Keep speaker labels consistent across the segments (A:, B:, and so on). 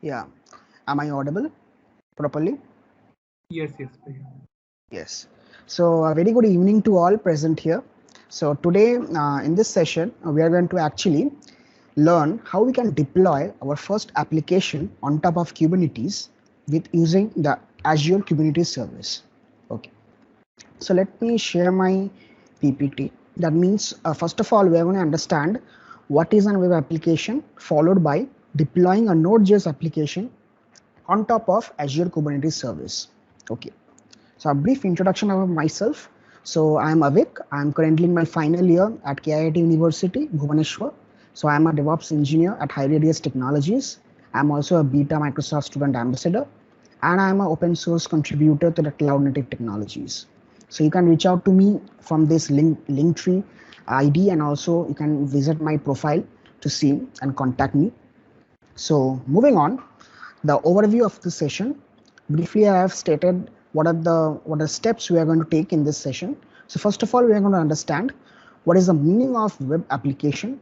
A: Yeah. Am I audible properly?
B: Yes, yes, Priya.
A: Yes. So a very good evening to all present here. So today in this session, we are going to actually learn how we can deploy our first application on top of Kubernetes with using the Azure Kubernetes service. Okay. So let me share my PPT. That means first of all, we are going to understand what is a web application, followed by deploying a Node.js application on top of Azure Kubernetes service. Okay. So a brief introduction of myself. So I am Avik. I am currently in my final year at KIT University, Bhubaneswar. So I am a DevOps engineer at HighRadius Technologies. I am also a beta Microsoft student ambassador, and I am an open source contributor to the Cloud Native Technologies. So you can reach out to me from this link tree ID, and also you can visit my profile to see and contact me. So moving on, the overview of the session. Briefly, I have stated what are steps we are going to take in this session. So first of all, we are going to understand what is the meaning of web application,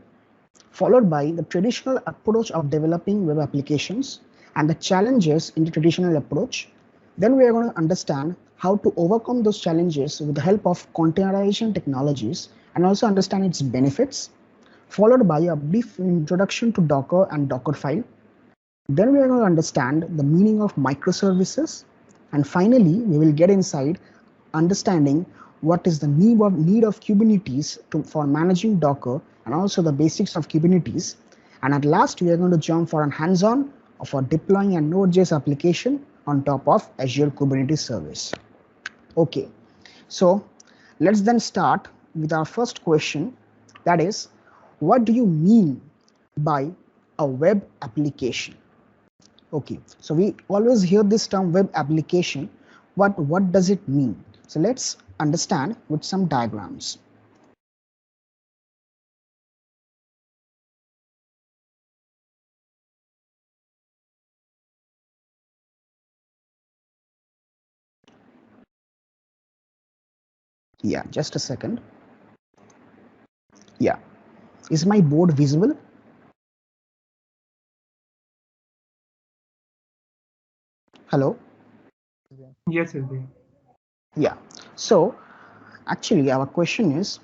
A: followed by the traditional approach of developing web applications and the challenges in the traditional approach. Then we are going to understand how to overcome those challenges with the help of containerization technologies and also understand its benefits, followed by a brief introduction to Docker and Dockerfile. Then we are going to understand the meaning of microservices, and finally we will get inside understanding what is the need of Kubernetes for managing Docker and also the basics of Kubernetes. And at last we are going to jump for a hands-on for deploying a Node.js application on top of Azure Kubernetes service. Okay, so let's then start with our first question, that is, what do you mean by a web application? Okay, so we always hear this term web application, but what does it mean? So let's understand with some diagrams. Yeah, just a second. Yeah, is my board visible? Hello?
B: Yes, yes, Priya.
A: Yeah, so actually our question is,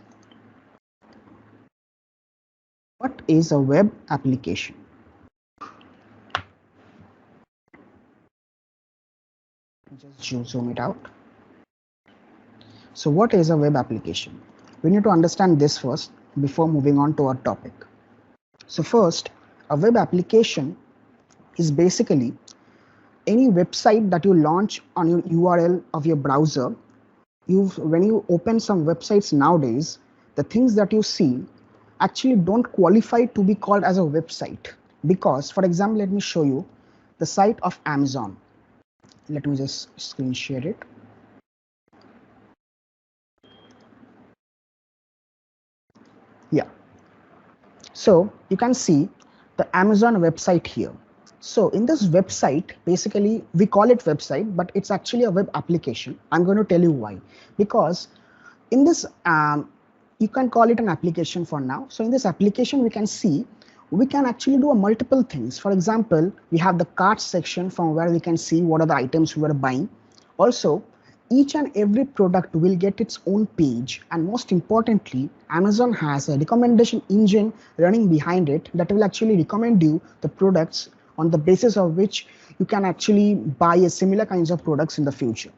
A: what is a web application? Just zoom it out. So what is a web application? We need to understand this first before moving on to our topic. So first, a web application is basically any website that you launch on your URL of your browser. When you open some websites nowadays, the things that you see actually don't qualify to be called as a website, because for example, let me show you the site of Amazon. Let me just screen share it. Yeah, so you can see the Amazon website here. So in this website, basically we call it website, but it's actually a web application. I'm going to tell you why. Because in this, you can call it an application for now. So in this application, we can see we can actually do a multiple things. For example, we have the cart section from where we can see what are the items we are buying. Also, each and every product will get its own page, and most importantly, Amazon has a recommendation engine running behind it that will actually recommend you the products on the basis of which you can actually buy a similar kinds of products in the future.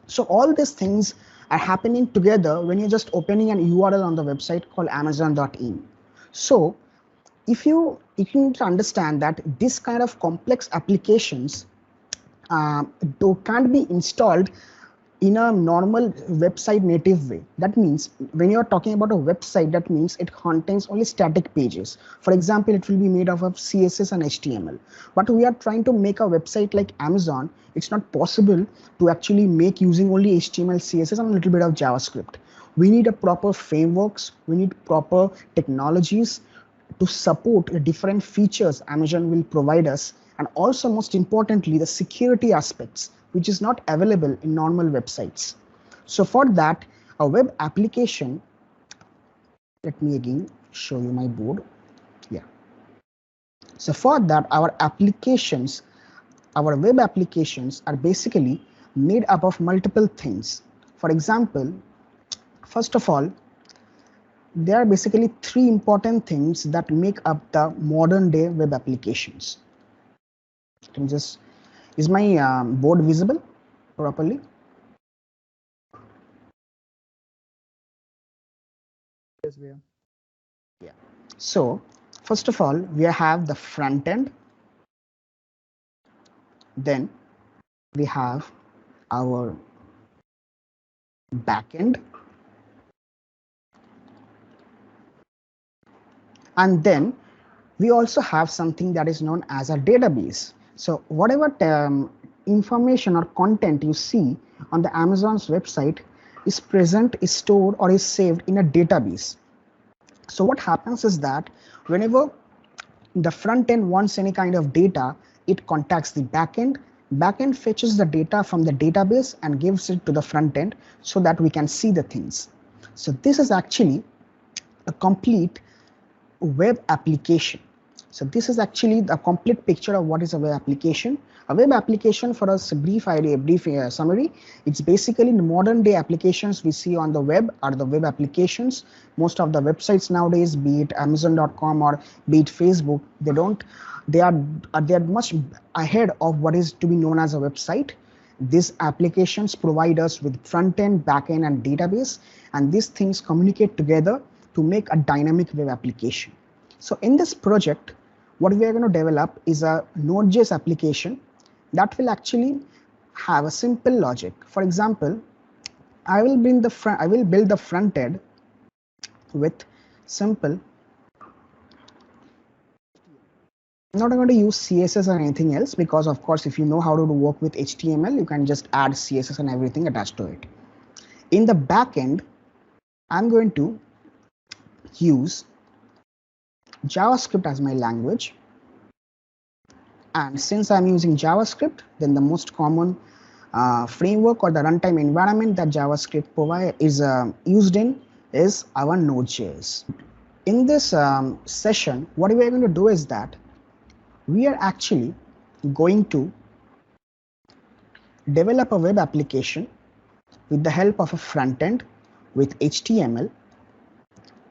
A: So all these things are happening together when you're just opening an URL on the website called amazon.in. So if you need to understand that this kind of complex applications can't be installed in a normal website native way. That means when you're talking about a website, that means it contains only static pages. For example, it will be made up of CSS and HTML. But we are trying to make a website like Amazon. It's not possible to actually make using only HTML, CSS, and a little bit of JavaScript. We need a proper frameworks. We need proper technologies to support the different features Amazon will provide us, and also most importantly the security aspects, which is not available in normal websites. So for that, a web application, let me again show you my board. Yeah, so for that, our applications our web applications are basically made up of multiple things. For example, first of all, there are basically three important things that make up the modern day web applications. Can just, is my board visible properly?
B: Yes, Bhaiya.
A: Yeah. So first of all, we have the front end. Then we have our back end. And then we also have something that is known as a database. So whatever information or content you see on the Amazon's website is present, is stored, or is saved in a database. So what happens is that whenever the front end wants any kind of data, it contacts the back end. Back end fetches the data from the database and gives it to the front end so that we can see the things. So this is actually a complete web application. So this is actually the complete picture of what is a web application. A web application, for us, a brief idea, brief summary, it's basically the modern day applications we see on the web are the web applications. Most of the websites nowadays, be it Amazon.com or be it Facebook, they are much ahead of what is to be known as a website. These applications provide us with front end, back end, and database, and these things communicate together to make a dynamic web application. So in this project, what we are going to develop is a Node.js application that will actually have a simple logic. For example, I will build the front end with simple. I'm not going to use CSS or anything else because, of course, if you know how to work with HTML, you can just add CSS and everything attached to it. In the back end, I'm going to use JavaScript as my language. And since I'm using JavaScript, then the most common framework or the runtime environment that JavaScript is used in is our Node.js. In this session, what we are going to do is that we are actually going to develop a web application with the help of a front end with HTML,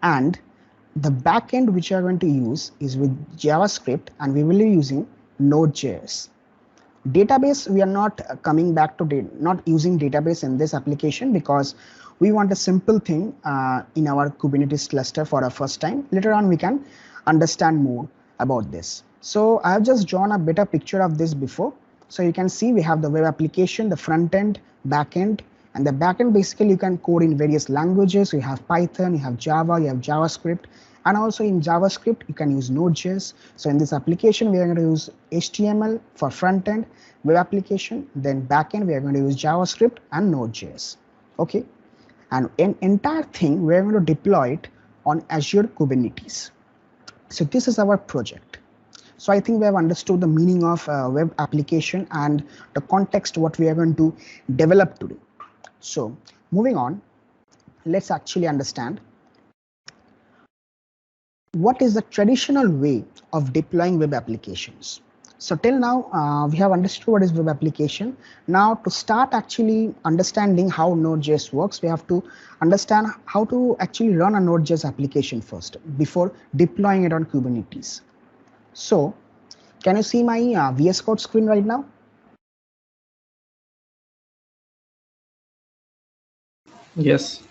A: and the back end which we are going to use is with JavaScript, and we will be using Node.js. Database, we are not coming back to not using database in this application because we want a simple thing in our Kubernetes cluster for our first time. Later on, we can understand more about this. So I have just drawn a better picture of this before. So you can see we have the web application, the front end, back end, and the back end basically you can code in various languages. You have Python, you have Java, you have JavaScript, and also in JavaScript you can use Node.js. So in this application we are going to use HTML for front end web application, then back end we are going to use JavaScript and Node.js. Okay, and an entire thing we are going to deploy it on Azure Kubernetes. So this is our project. So I think we have understood the meaning of web application and the context what we are going to develop today. So moving on, let's actually understand what is the traditional way of deploying web applications. So till now we have understood what is web application. Now to start actually understanding how Node.js works, we have to understand how to actually run a Node.js application first before deploying it on Kubernetes. So can you see my VS Code screen right now?
B: Yes.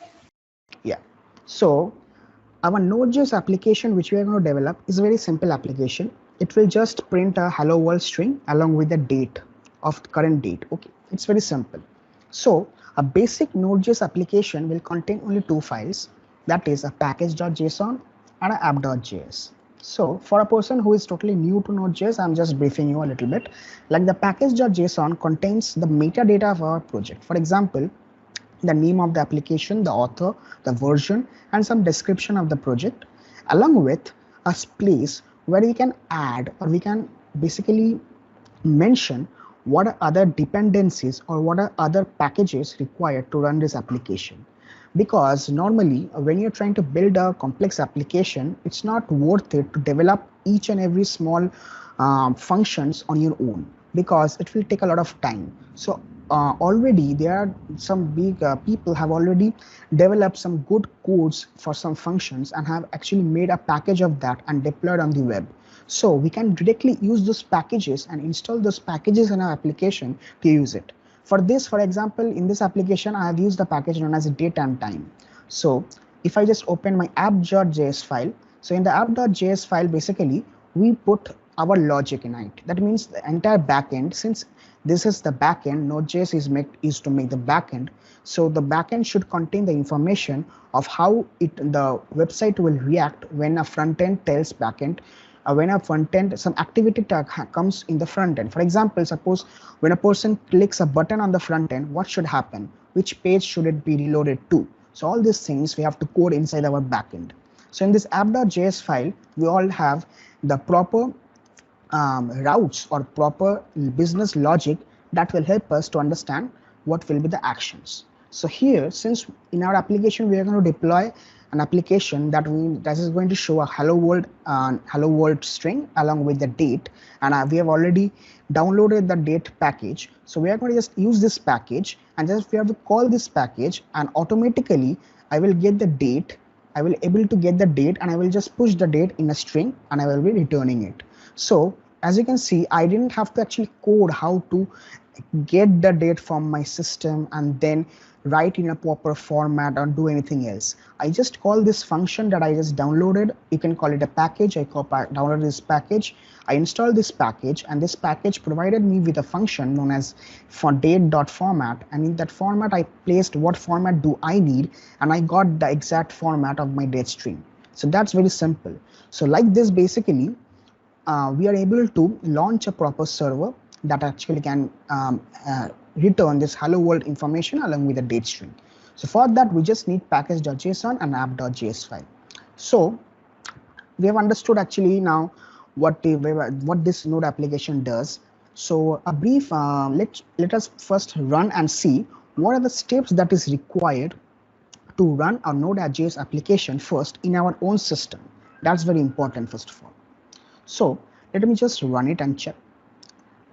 A: Yeah. So our Node.js application which we are going to develop is a very simple application. It will just print a hello world string along with the date of the current date. Okay, it's very simple. So a basic Node.js application will contain only two files, that is a package.json and an app.js. So for a person who is totally new to Node.js, I'm just briefing you a little bit. Like the package.json contains the metadata of our project. For example, the name of the application, the author, the version, and some description of the project, along with a place where we can add or we can basically mention what are other dependencies or what are other packages required to run this application. Because normally when you're trying to build a complex application, it's not worth it to develop each and every small functions on your own. because it will take a lot of time. So already there are some big people have already developed some good codes for some functions and have actually made a package of that and deployed on the web. So we can directly use those packages and install those packages in our application to use it. For this, for example, in this application, I have used the package known as date and time. So if I just open my app.js file, so in the app.js file, basically we put our logic in it. That means the entire backend, since this is the backend, Node.js is to make the backend. So the backend should contain the information of how the website will react when a front end tells backend, when a front end, some activity tag comes in the front end. For example, suppose when a person clicks a button on the front end, what should happen? Which page should it be reloaded to? So all these things we have to code inside our backend. So in this app.js file, we all have the proper routes or proper business logic that will help us to understand what will be the actions. So here, since in our application we are going to deploy an application that is going to show a hello world string along with the date, and we have already downloaded the date package. So we are going to just use this package, and just we have to call this package, and automatically I will get the date. I will able to get the date, and I will just push the date in a string, and I will be returning it. So as you can see, I didn't have to actually code how to get the date from my system and then write in a proper format or do anything else. I just call this function that I just downloaded. You can call it a package. I downloaded this package. I installed this package, and this package provided me with a function known as for date.format, and in that format I placed what format do I need, and I got the exact format of my date string. So that's very simple. So like this, basically we are able to launch a proper server that actually can return this hello world information along with the date string. So for that, we just need package.json and app.js file. So we have understood actually now what this Node application does. So a brief, let us first run and see what are the steps that is required to run our Node.js application first in our own system. That's very important first of all. So let me just run it and check.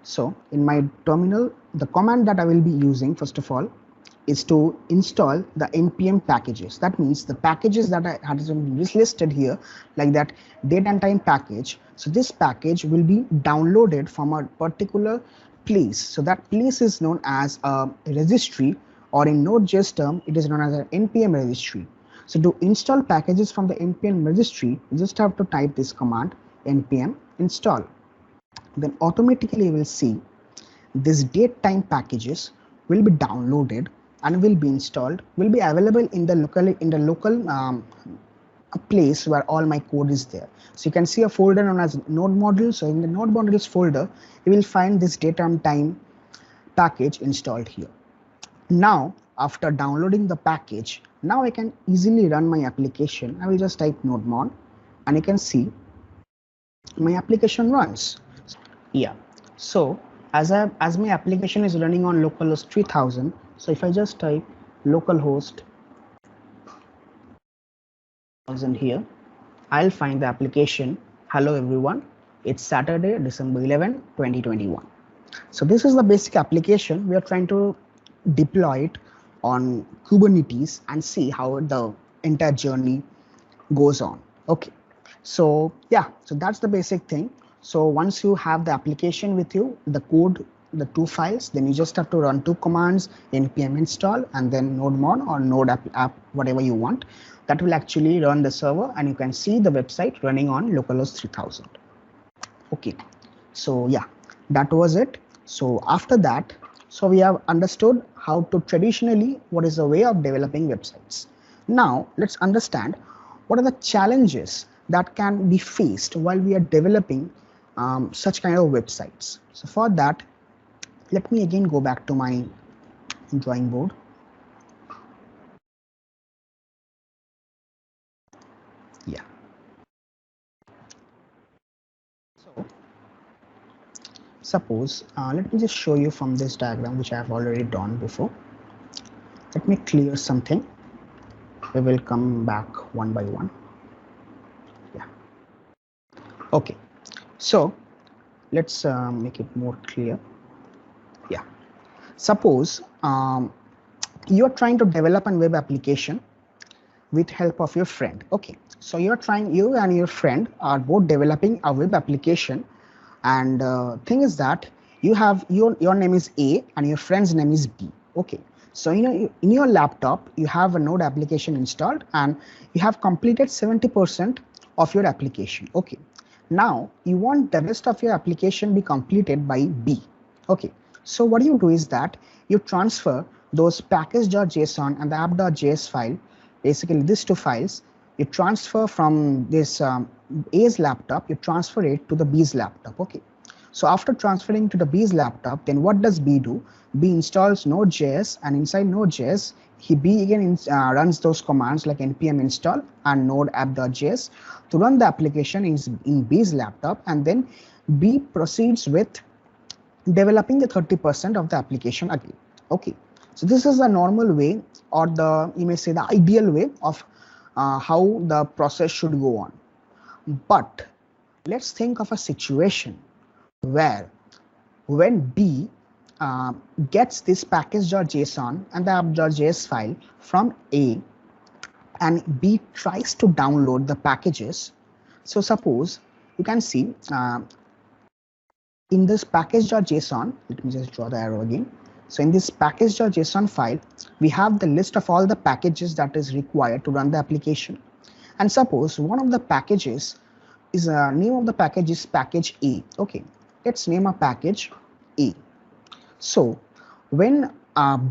A: So in my terminal, the command that I will be using first of all is to install the npm packages. That means the packages that I had listed here, like that date and time package. So this package will be downloaded from a particular place. So that place is known as a registry, or in Node.js term, it is known as an npm registry. So to install packages from the npm registry, you just have to type this command npm install. Then automatically you will see this date time packages will be downloaded and will be installed, will be available in the local place where all my code is there. So you can see a folder known as node module. So in the node modules folder, you will find this date and time package installed here. Now after downloading the package, now I can easily run my application. I will just type node mod, and you can see my application runs. Yeah, so as my application is running on localhost 3000, so if I just type localhost 3000 here, I'll find the application. Hello everyone, it's Saturday, December 11, 2021. So this is the basic application. We are trying to deploy it on Kubernetes and see how the entire journey goes on. Okay, so yeah, so that's the basic thing. So once you have the application with you, the code, the two files, then you just have to run two commands, npm install and then node mod or node app, whatever you want. That will actually run the server, and you can see the website running on localhost 3000. Okay, so yeah, that was it. So after that, so we have understood how to traditionally, what is the way of developing websites. Now let's understand what are the challenges that can be faced while we are developing such kind of websites. So for that, let me again go back to my drawing board. Yeah. So suppose, let me just show you from this diagram, which I have already drawn before. Let me clear something. We will come back one by one. Yeah. Okay. So let's make it more clear. Yeah, suppose you're trying to develop a web application with help of your friend. Okay, so you and your friend are both developing a web application, and thing is that you have your name is A and your friend's name is B. Okay, so in your laptop you have a Node application installed and you have completed 70% of your application. Okay, now you want the rest of your application be completed by B. Okay, so what you do is that you transfer those package.json and the app.js file, basically these two files, you transfer from this A's laptop, you transfer it to the B's laptop. Okay, so after transferring to the B's laptop, then what does B do? B installs Node.js, and inside Node.js, B again runs those commands like npm install and node app.js to run the application in B's laptop, and then B proceeds with developing the 30% of the application again. Okay, so this is the normal way, or the you may say the ideal way of how the process should go on. But let's think of a situation where when B uh, gets this package.json and the app.js file from A, and B tries to download the packages. So suppose you can see in this package.json, let me just draw the arrow again. So in this package.json file, we have the list of all the packages that is required to run the application. And suppose one of the packages is name of the package is package A. Okay, let's name a package A. So when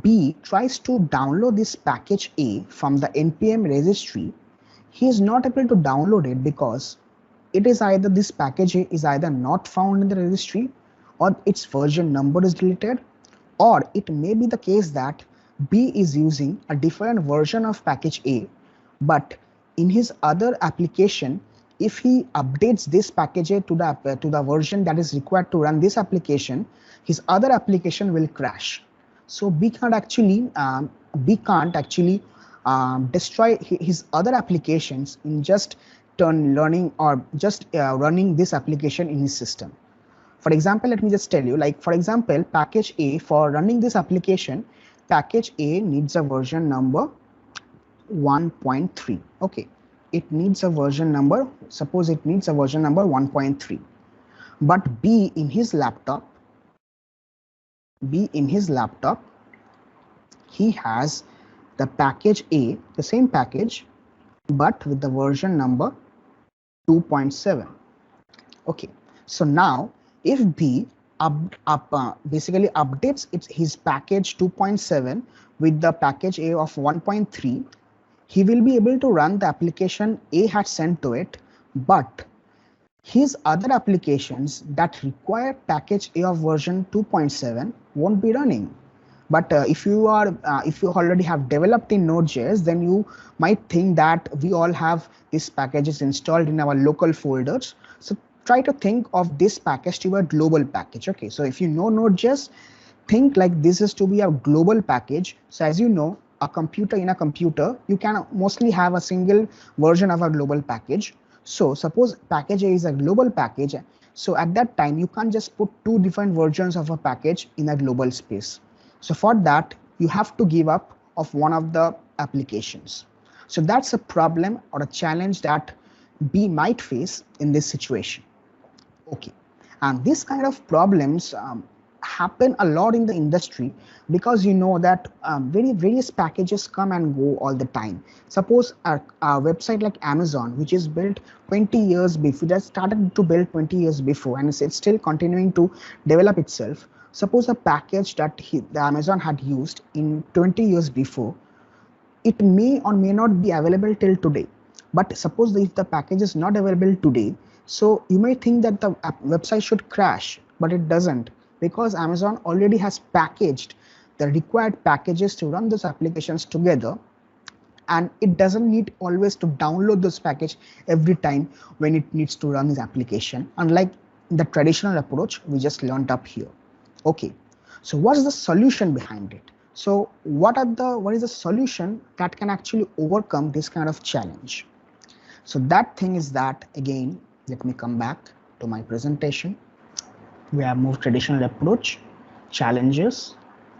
A: B tries to download this package A from the npm registry, he is not able to download it because it is either this package A is either not found in the registry, or its version number is deleted, or it may be the case that B is using a different version of package A, but in his other application, if he updates this package A to the version that is required to run this application, his other application will crash. So B can't actually destroy his other applications in just running this application in his system. For example, let me just tell you, like for example, package A, for running this application, package A needs a version number 1.3. Okay, it needs a version number, suppose it needs a version number 1.3. But B in his laptop, he has the package A, the same package, but with the version number 2.7. Okay, so now if B basically updates his package 2.7 with the package A of 1.3, he will be able to run the application A had sent to it, but his other applications that require package A of version 2.7 won't be running. But if you already have developed in Node.js, then you might think that we all have these packages installed in our local folders. So try to think of this package to be a global package. Okay, so if you know Node.js, think like this is to be a global package. So as you know, a computer, you can mostly have a single version of a global package. So suppose package A is a global package. So at that time, you can't just put two different versions of a package in a global space. So for that, you have to give up of one of the applications. So that's a problem or a challenge that B might face in this situation. Okay, and this kind of problems happen a lot in the industry, because you know that various packages come and go all the time. Suppose a website like Amazon, which is built 20 years before, that started to build 20 years before, and it's still continuing to develop itself. Suppose a package that the Amazon had used in 20 years before, it may or may not be available till today. But suppose if the package is not available today, so you may think that the website should crash, but it doesn't, because Amazon already has packaged the required packages to run those applications together, and it doesn't need always to download those package every time when it needs to run this application, unlike the traditional approach we just learned up here. Okay, so what's the solution behind it? So what is the solution that can actually overcome this kind of challenge? So that thing is that, again, let me come back to my presentation. We have more traditional approach, challenges,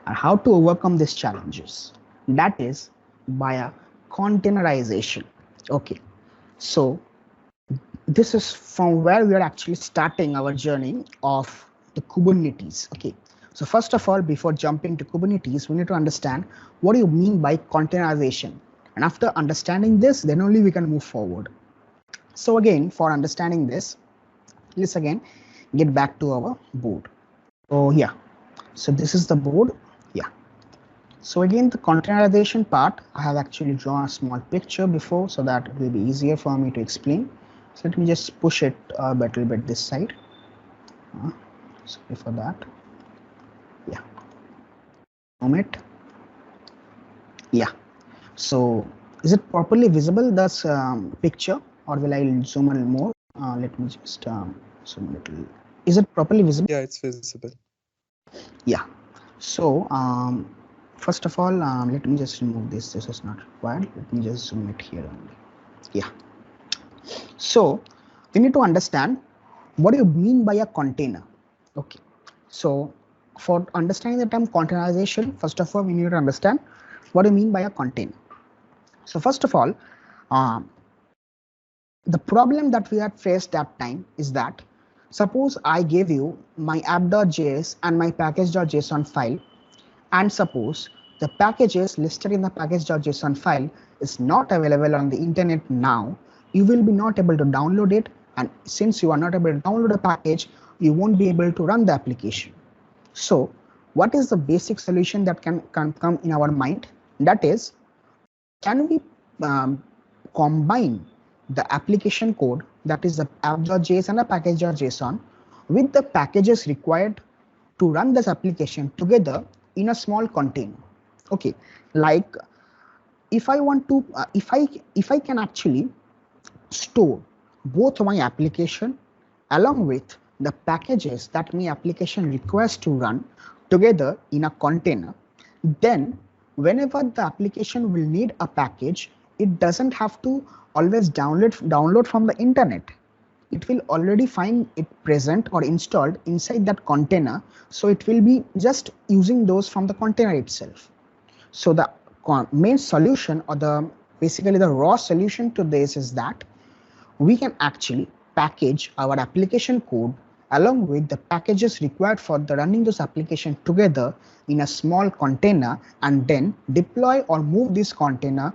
A: and how to overcome these challenges. That is by a containerization. Okay, so this is from where we are actually starting our journey of the Kubernetes. Okay, so first of all, before jumping to Kubernetes, we need to understand what do you mean by containerization. And after understanding this, then only we can move forward. So again, for understanding this, let's again get back to our board. So yeah, so this is the board. Yeah. So again, the containerization part, I have actually drawn a small picture before so that it will be easier for me to explain. So let me just push it a little bit this side. Sorry for that. Yeah. Moment. Yeah. So is it properly visible, this picture, or will I zoom in more? Let me just zoom a little. Is it properly visible?
B: Yeah, it's visible.
A: Yeah. So first of all, let me just remove this. This is not required. Let me just zoom it here only. Yeah. So we need to understand what do you mean by a container. Okay. So for understanding the term containerization, first of all, we need to understand what do you mean by a container. So first of all, the problem that we had faced that time is that suppose I gave you my app.js and my package.json file, and suppose the packages listed in the package.json file is not available on the internet now, you will be not able to download it, and since you are not able to download a package, you won't be able to run the application. So what is the basic solution that can come in our mind? That is, can we combine the application code, that is the app.js and a package.json, with the packages required to run this application together in a small container. Okay, like if I want to if I can actually store both my application along with the packages that my application requires to run together in a container, then whenever the application will need a package, it doesn't have to always download from the internet. It will already find it present or installed inside that container, so it will be just using those from the container itself. So the main solution, or the basically the raw solution to this, is that we can actually package our application code along with the packages required for the running this application together in a small container, and then deploy or move this container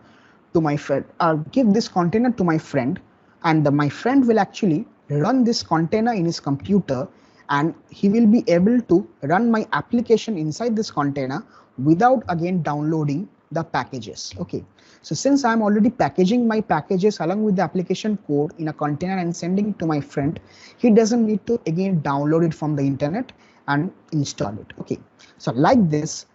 A: to my friend, or give this container to my friend, and my friend will actually run this container in his computer, and he will be able to run my application inside this container without again downloading the packages. Okay, so since I'm already packaging my packages along with the application code in a container and sending it to my friend, he doesn't need to again download it from the internet and install it. Okay, so like this,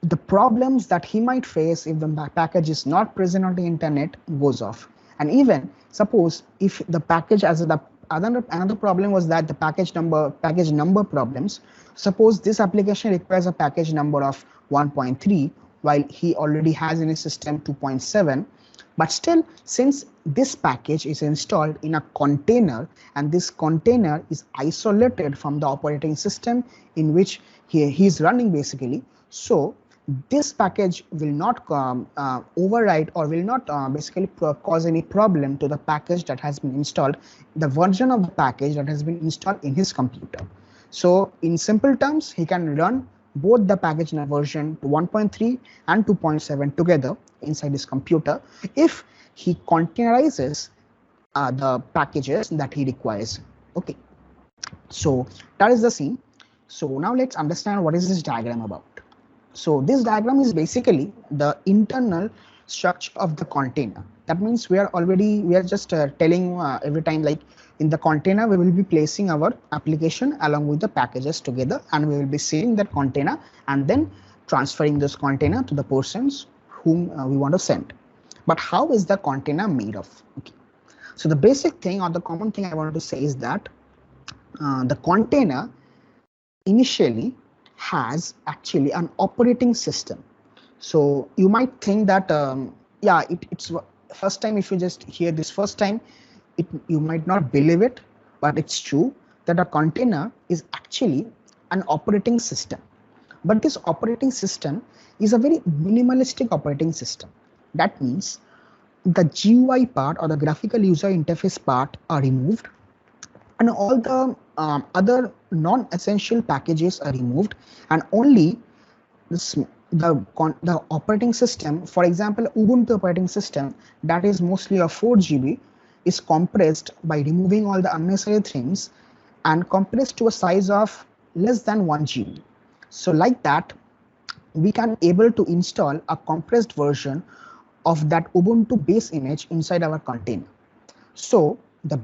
A: the problems that he might face if the package is not present on the internet goes off. And even suppose if the package, as the another problem was that the package number problems. Suppose this application requires a package number of 1.3 while he already has in his system 2.7, but still, since this package is installed in a container and this container is isolated from the operating system in which he is running basically, so this package will not override or will not basically cause any problem to the package that has been installed, the version of the package that has been installed in his computer. So in simple terms, he can run both the package version 1.3 and 2.7 together inside his computer if he containerizes the packages that he requires. Okay, so that is the scene. So now let's understand what is this diagram about. So this diagram is basically the internal structure of the container. That means we are just telling every time, like in the container we will be placing our application along with the packages together, and we will be saving that container and then transferring this container to the persons whom we want to send. But how is the container made of? Okay, so the basic thing or the common thing I wanted to say is that the container initially has actually an operating system. So you might think that yeah, it's first time, if you just hear this first time, you might not believe it, but it's true that a container is actually an operating system. But this operating system is a very minimalistic operating system. That means the GUI part or the graphical user interface part are removed, and all the other non-essential packages are removed, and only this, the operating system, for example, Ubuntu operating system, that is mostly a 4 GB, is compressed by removing all the unnecessary things and compressed to a size of less than 1 GB. So like that, we can able to install a compressed version of that Ubuntu base image inside our container. So the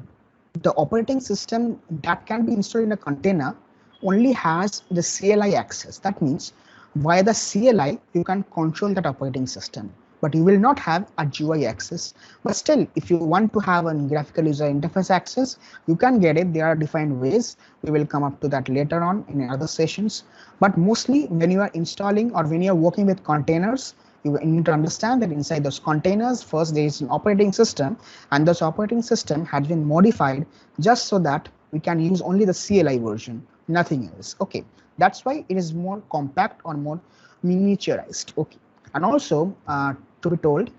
A: operating system that can be installed in a container only has the CLI access. That means via the CLI, you can control that operating system, but you will not have a GUI access. But still, if you want to have a graphical user interface access, you can get it. There are defined ways. We will come up to that later on in other sessions. But mostly when you are installing or when you are working with containers, you need to understand that inside those containers, first there is an operating system, and this operating system has been modified just so that we can use only the CLI version, nothing else. Okay, that's why it is more compact or more miniaturized. Okay, and also to be told,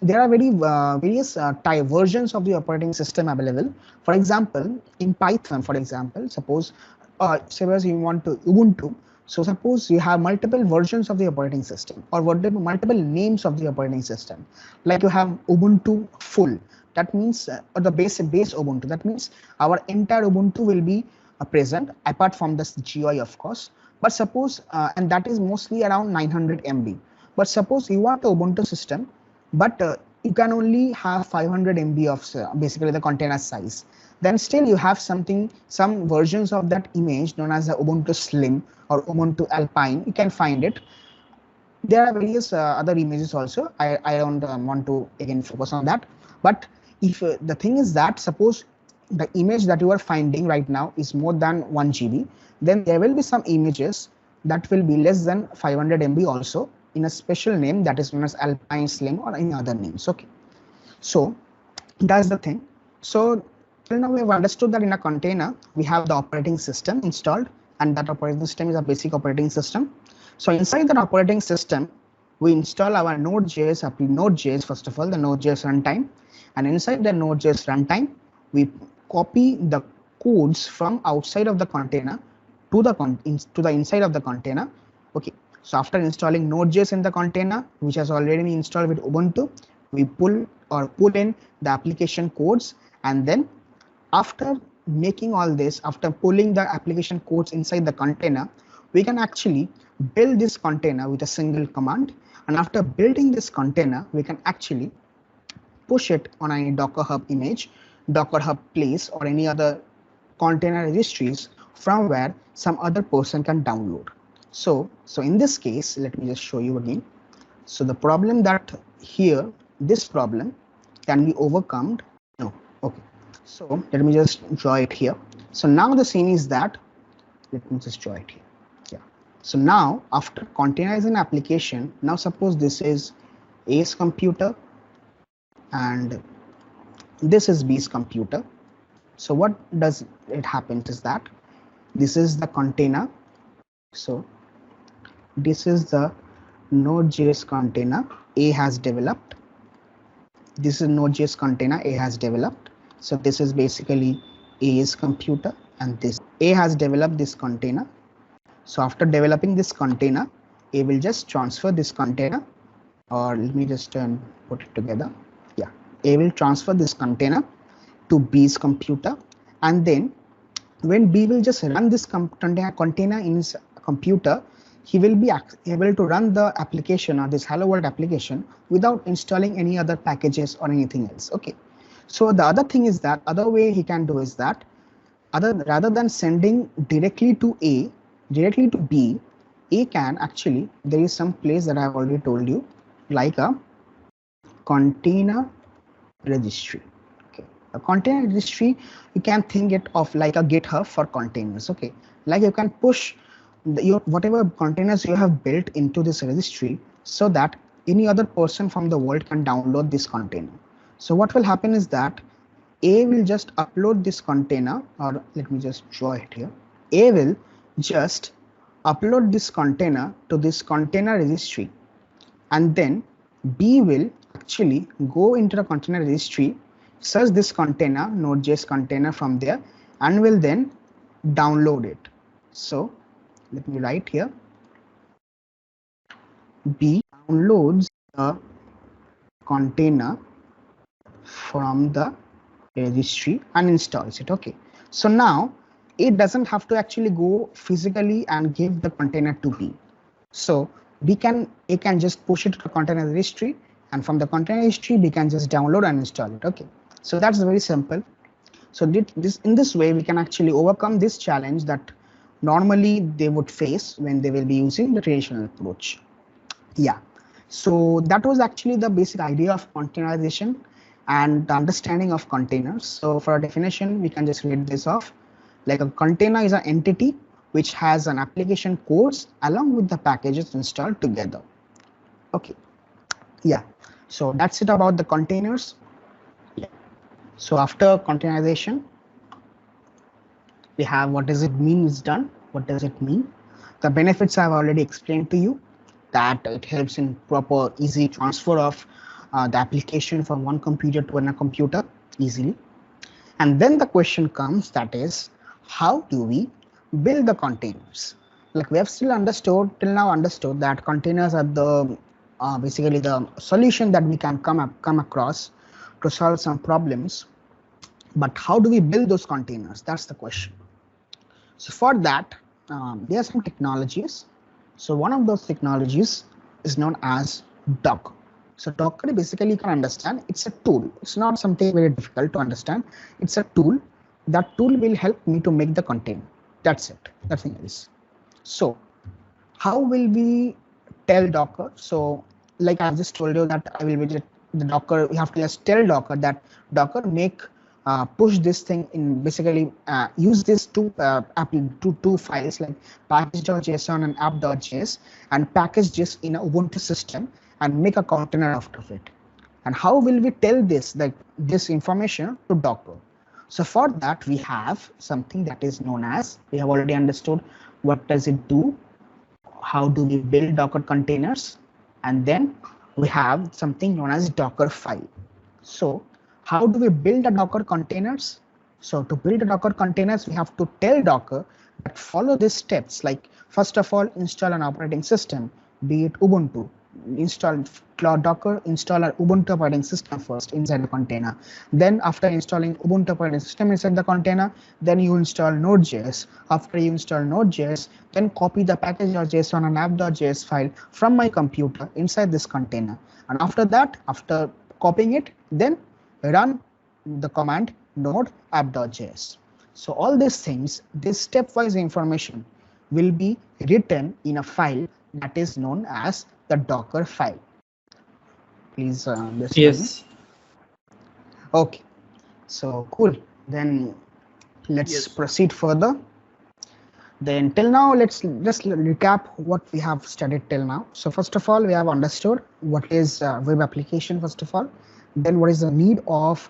A: there are various type versions of the operating system available. For example, in Python, for example, suppose you want to Ubuntu. So suppose you have multiple versions of the operating system or multiple names of the operating system, like you have Ubuntu full. That means or the base Ubuntu. That means our entire Ubuntu will be present apart from this GUI, of course. But suppose and that is mostly around 900 MB. But suppose you want the Ubuntu system, but you can only have 500 MB of basically the container size. Then still you have some versions of that image known as the Ubuntu Slim or Ubuntu Alpine. You can find it. There are various other images also. I don't want to again focus on that. But if the thing is that suppose the image that you are finding right now is more than 1 GB, then there will be some images that will be less than 500 MB also in a special name that is known as Alpine Slim or any other names. Okay, so that's the thing. So till now we have understood that in a container we have the operating system installed, and that operating system is a basic operating system. So inside that operating system we install our Node.js, first of all the Node.js runtime, and inside the Node.js runtime we copy the codes from outside of the container to the inside of the container. Okay, so after installing Node.js in the container, which has already been installed with Ubuntu, we pull in the application codes, and then after making all this, after pulling the application codes inside the container, we can actually build this container with a single command. And after building this container, we can actually push it on any Docker Hub image, Docker Hub place, or any other container registries from where some other person can download. So in this case, let me just show you again. So the problem that here, this problem can be overcome. No, okay. So let me just draw it here. So now the scene is that, let me just draw it here. Yeah. So now after containerizing application, now suppose this is A's computer and this is B's computer. So what does it happen is that this is the container. So this is the Node.js container A has developed. This is Node.js container A has developed. So this is basically A's computer, and this A has developed this container. So after developing this container, A will just transfer this container, or let me just put it together. Yeah, A will transfer this container to B's computer, and then when B will just run this container in his computer, he will be able to run the application or this Hello World application without installing any other packages or anything else. Okay, so the other thing is that other way he can do is that rather than sending directly to A, directly to B, A can actually, there is some place that I have already told you, like a container registry. Okay, a container registry, you can think it of like a GitHub for containers. Okay, like you can push whatever containers you have built into this registry so that any other person from the world can download this container. So what will happen is that A will just upload this container, or let me just draw it here. A will just upload this container to this container registry, and then B will actually go into the container registry, search this container, Node.js container from there, and will then download it. So let me write here. B downloads the container from the registry and installs it. Okay, so now it doesn't have to actually go physically and give the container to B. So it can just push it to the container registry, and from the container registry we can just download and install it. Okay, so that's very simple. So in this way we can actually overcome this challenge that normally they would face when they will be using the traditional approach. Yeah, so that was actually the basic idea of containerization and the understanding of containers. So for a definition, we can just read this off. Like, a container is an entity which has an application codes along with the packages installed together. Okay, yeah, so that's it about the containers. Yeah. So after containerization, we have what does it mean is done. What does it mean? The benefits I've already explained to you, that it helps in proper easy transfer of the application from one computer to another computer easily. And then the question comes, that is, how do we build the containers? Like, we have till now understood that containers are the basically the solution that we can come across to solve some problems. But how do we build those containers? That's the question. So for that, there are some technologies. So one of those technologies is known as Docker. So Docker, basically, you can understand, it's a tool. It's not something very difficult to understand. It's a tool. That tool will help me to make the container. That's it. Nothing else. So how will we tell Docker? So like I just told you that I will be just the Docker. We have to just tell Docker that Docker push this thing in, basically use these two files like package.json and app.js, and package this in a Ubuntu system and make a container out of it. And how will we tell this information to Docker? So for that, we have something that is known as, we have already understood what does it do, how do we build Docker containers, and then we have something known as Docker file. So how do we build a Docker containers? So to build a Docker containers, we have to tell Docker that follow these steps. Like, first of all, install an operating system, be it Ubuntu. Install Docker, install our Ubuntu operating system first inside the container. Then after installing Ubuntu operating system inside the container, then you install Node.js. After you install Node.js, then copy the package.json and app.js file from my computer inside this container. And after that, after copying it, then run the command node app.js. So all these things, this stepwise information will be written in a file that is known as the Docker file. Please
B: Yes.
A: Okay, so cool. Then let's proceed further. Then till now, let's just recap what we have studied till now. So first of all, we have understood what is web application, first of all. Then what is the need of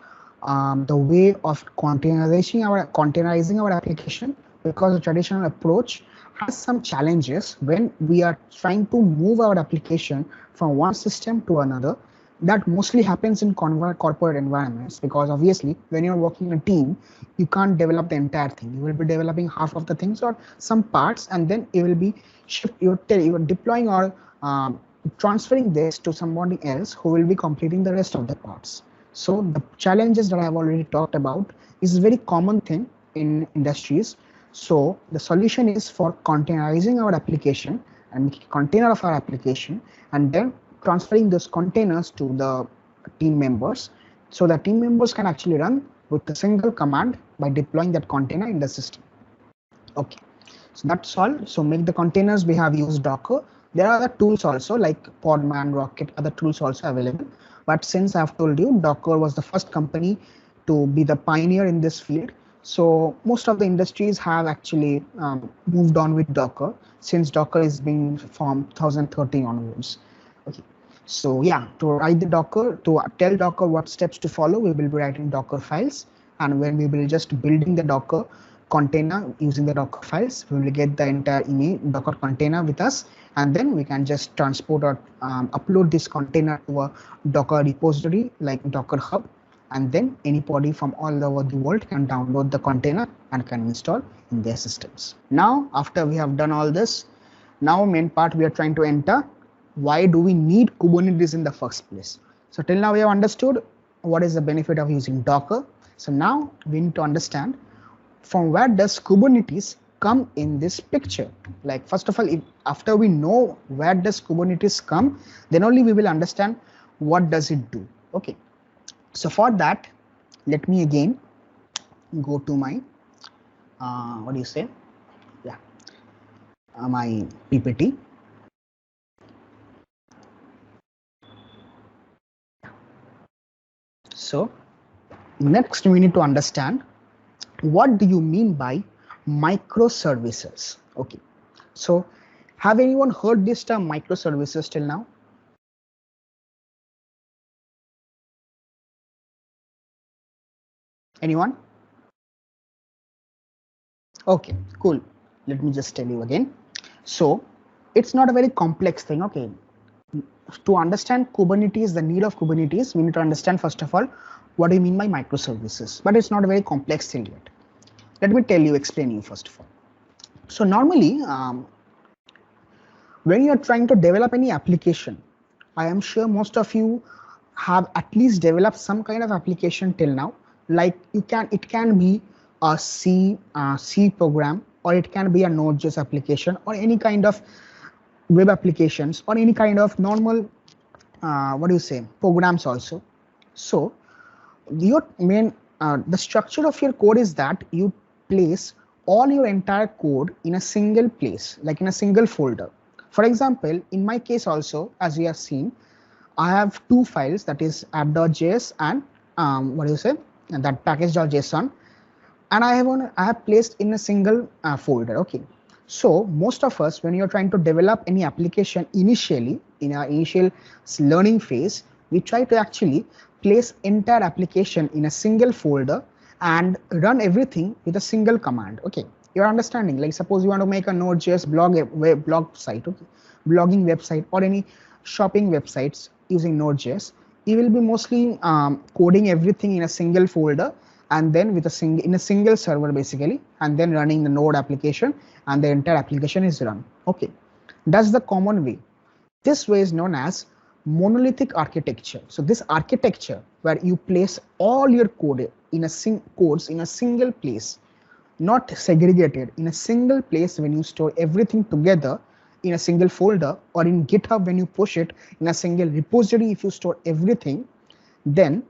A: the way of containerizing our application, because the traditional approach has some challenges when we are trying to move our application from one system to another. That mostly happens in corporate environments, because obviously when you're working in a team, you can't develop the entire thing. You will be developing half of the things or some parts, and then you will be you're deploying or transferring this to somebody else who will be completing the rest of the parts. So the challenges that I have already talked about is a very common thing in industries. So the solution is for containerizing our application and making a container of our application, and then transferring those containers to the team members, so the team members can actually run with a single command by deploying that container in the system. Okay, so that's all. So make the containers, we have used Docker. There are other tools also like Podman, Rocket, other tools also available. But since I've told you, Docker was the first company to be the pioneer in this field. So most of the industries have actually moved on with Docker, since Docker is being from 2013 onwards. Okay. So yeah, to write the Docker, to tell Docker what steps to follow, we will be writing Docker files. and when we will just building the Docker container using the Docker files, we will get the entire image Docker container with us, and then we can just transport or upload this container to a Docker repository like Docker Hub, and then anybody from all over the world can download the container and can install in their systems. Now, after we have done all this, now main part we are trying to enter, why do we need Kubernetes in the first place? So till now we have understood what is the benefit of using Docker. So now we need to understand from where does Kubernetes come in this picture. Like first of all, after we know where does Kubernetes come, then only we will understand what does it do. Okay, so for that, let me again go to my what do you say, yeah, my PPT. So next we need to understand what do you mean by microservices. Okay, so have anyone heard this term microservices till now? Anyone? Okay, cool. Let me just tell you again. So it's not a very complex thing. Okay, to understand Kubernetes, the need of Kubernetes, we need to understand first of all what do you mean by microservices, but it's not a very complex thing yet. Let me tell you, explain you first of all. So normally when you're trying to develop any application, I am sure most of you have at least developed some kind of application till now. Like it can be a C program, or it can be a Node.js application, or any kind of web applications, or any kind of normal what do you say, programs also. So your main the structure of your code is that you place all your entire code in a single place, like in a single folder. For example, in my case also, as we have seen, I have two files, that is app.js and what do you say, and that package.json, and I have placed in a single folder. Okay, so most of us, when you're trying to develop any application initially in our initial learning phase, we try to actually place entire application in a single folder and run everything with a single command. Okay, you're understanding? Like suppose you want to make a Node.js blog site, okay, blogging website, or any shopping websites using Node.js, you will be mostly coding everything in a single folder, and then with in a single server basically, and then running the Node application, and the entire application is run. Okay, that's the common way. This way is known as monolithic architecture. So this architecture where you place all your code in a single place, not segregated, in a single place, when you store everything together in a single folder, or in GitHub when you push it in a single repository, if you store everything, then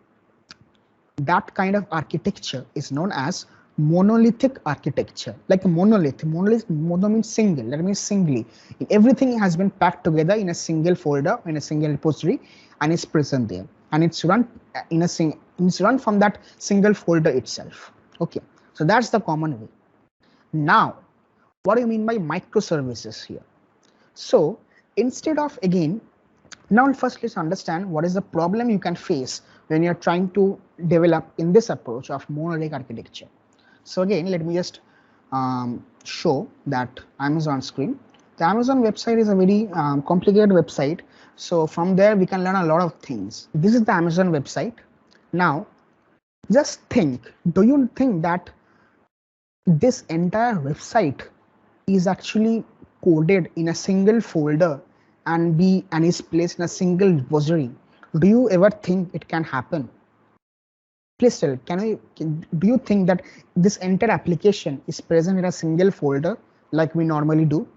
A: that kind of architecture is known as monolithic architecture. Like a monolith mono means single, that means singly, everything has been packed together in a single folder, in a single repository, and is present there, and it's run in it's run from that single folder itself. Okay, so that's the common way. Now what do you mean by microservices here? So instead of, again, now first let's understand what is the problem you can face when you're trying to develop in this approach of monolithic architecture. So again, let me just show that Amazon screen. The Amazon website is a very complicated website. So from there we can learn a lot of things. This is the Amazon website. Now just think, do you think that this entire website is actually coded in a single folder and is placed in a single repository? Do you ever think it can happen? Please tell, do you think that this entire application is present in a single folder like we normally do?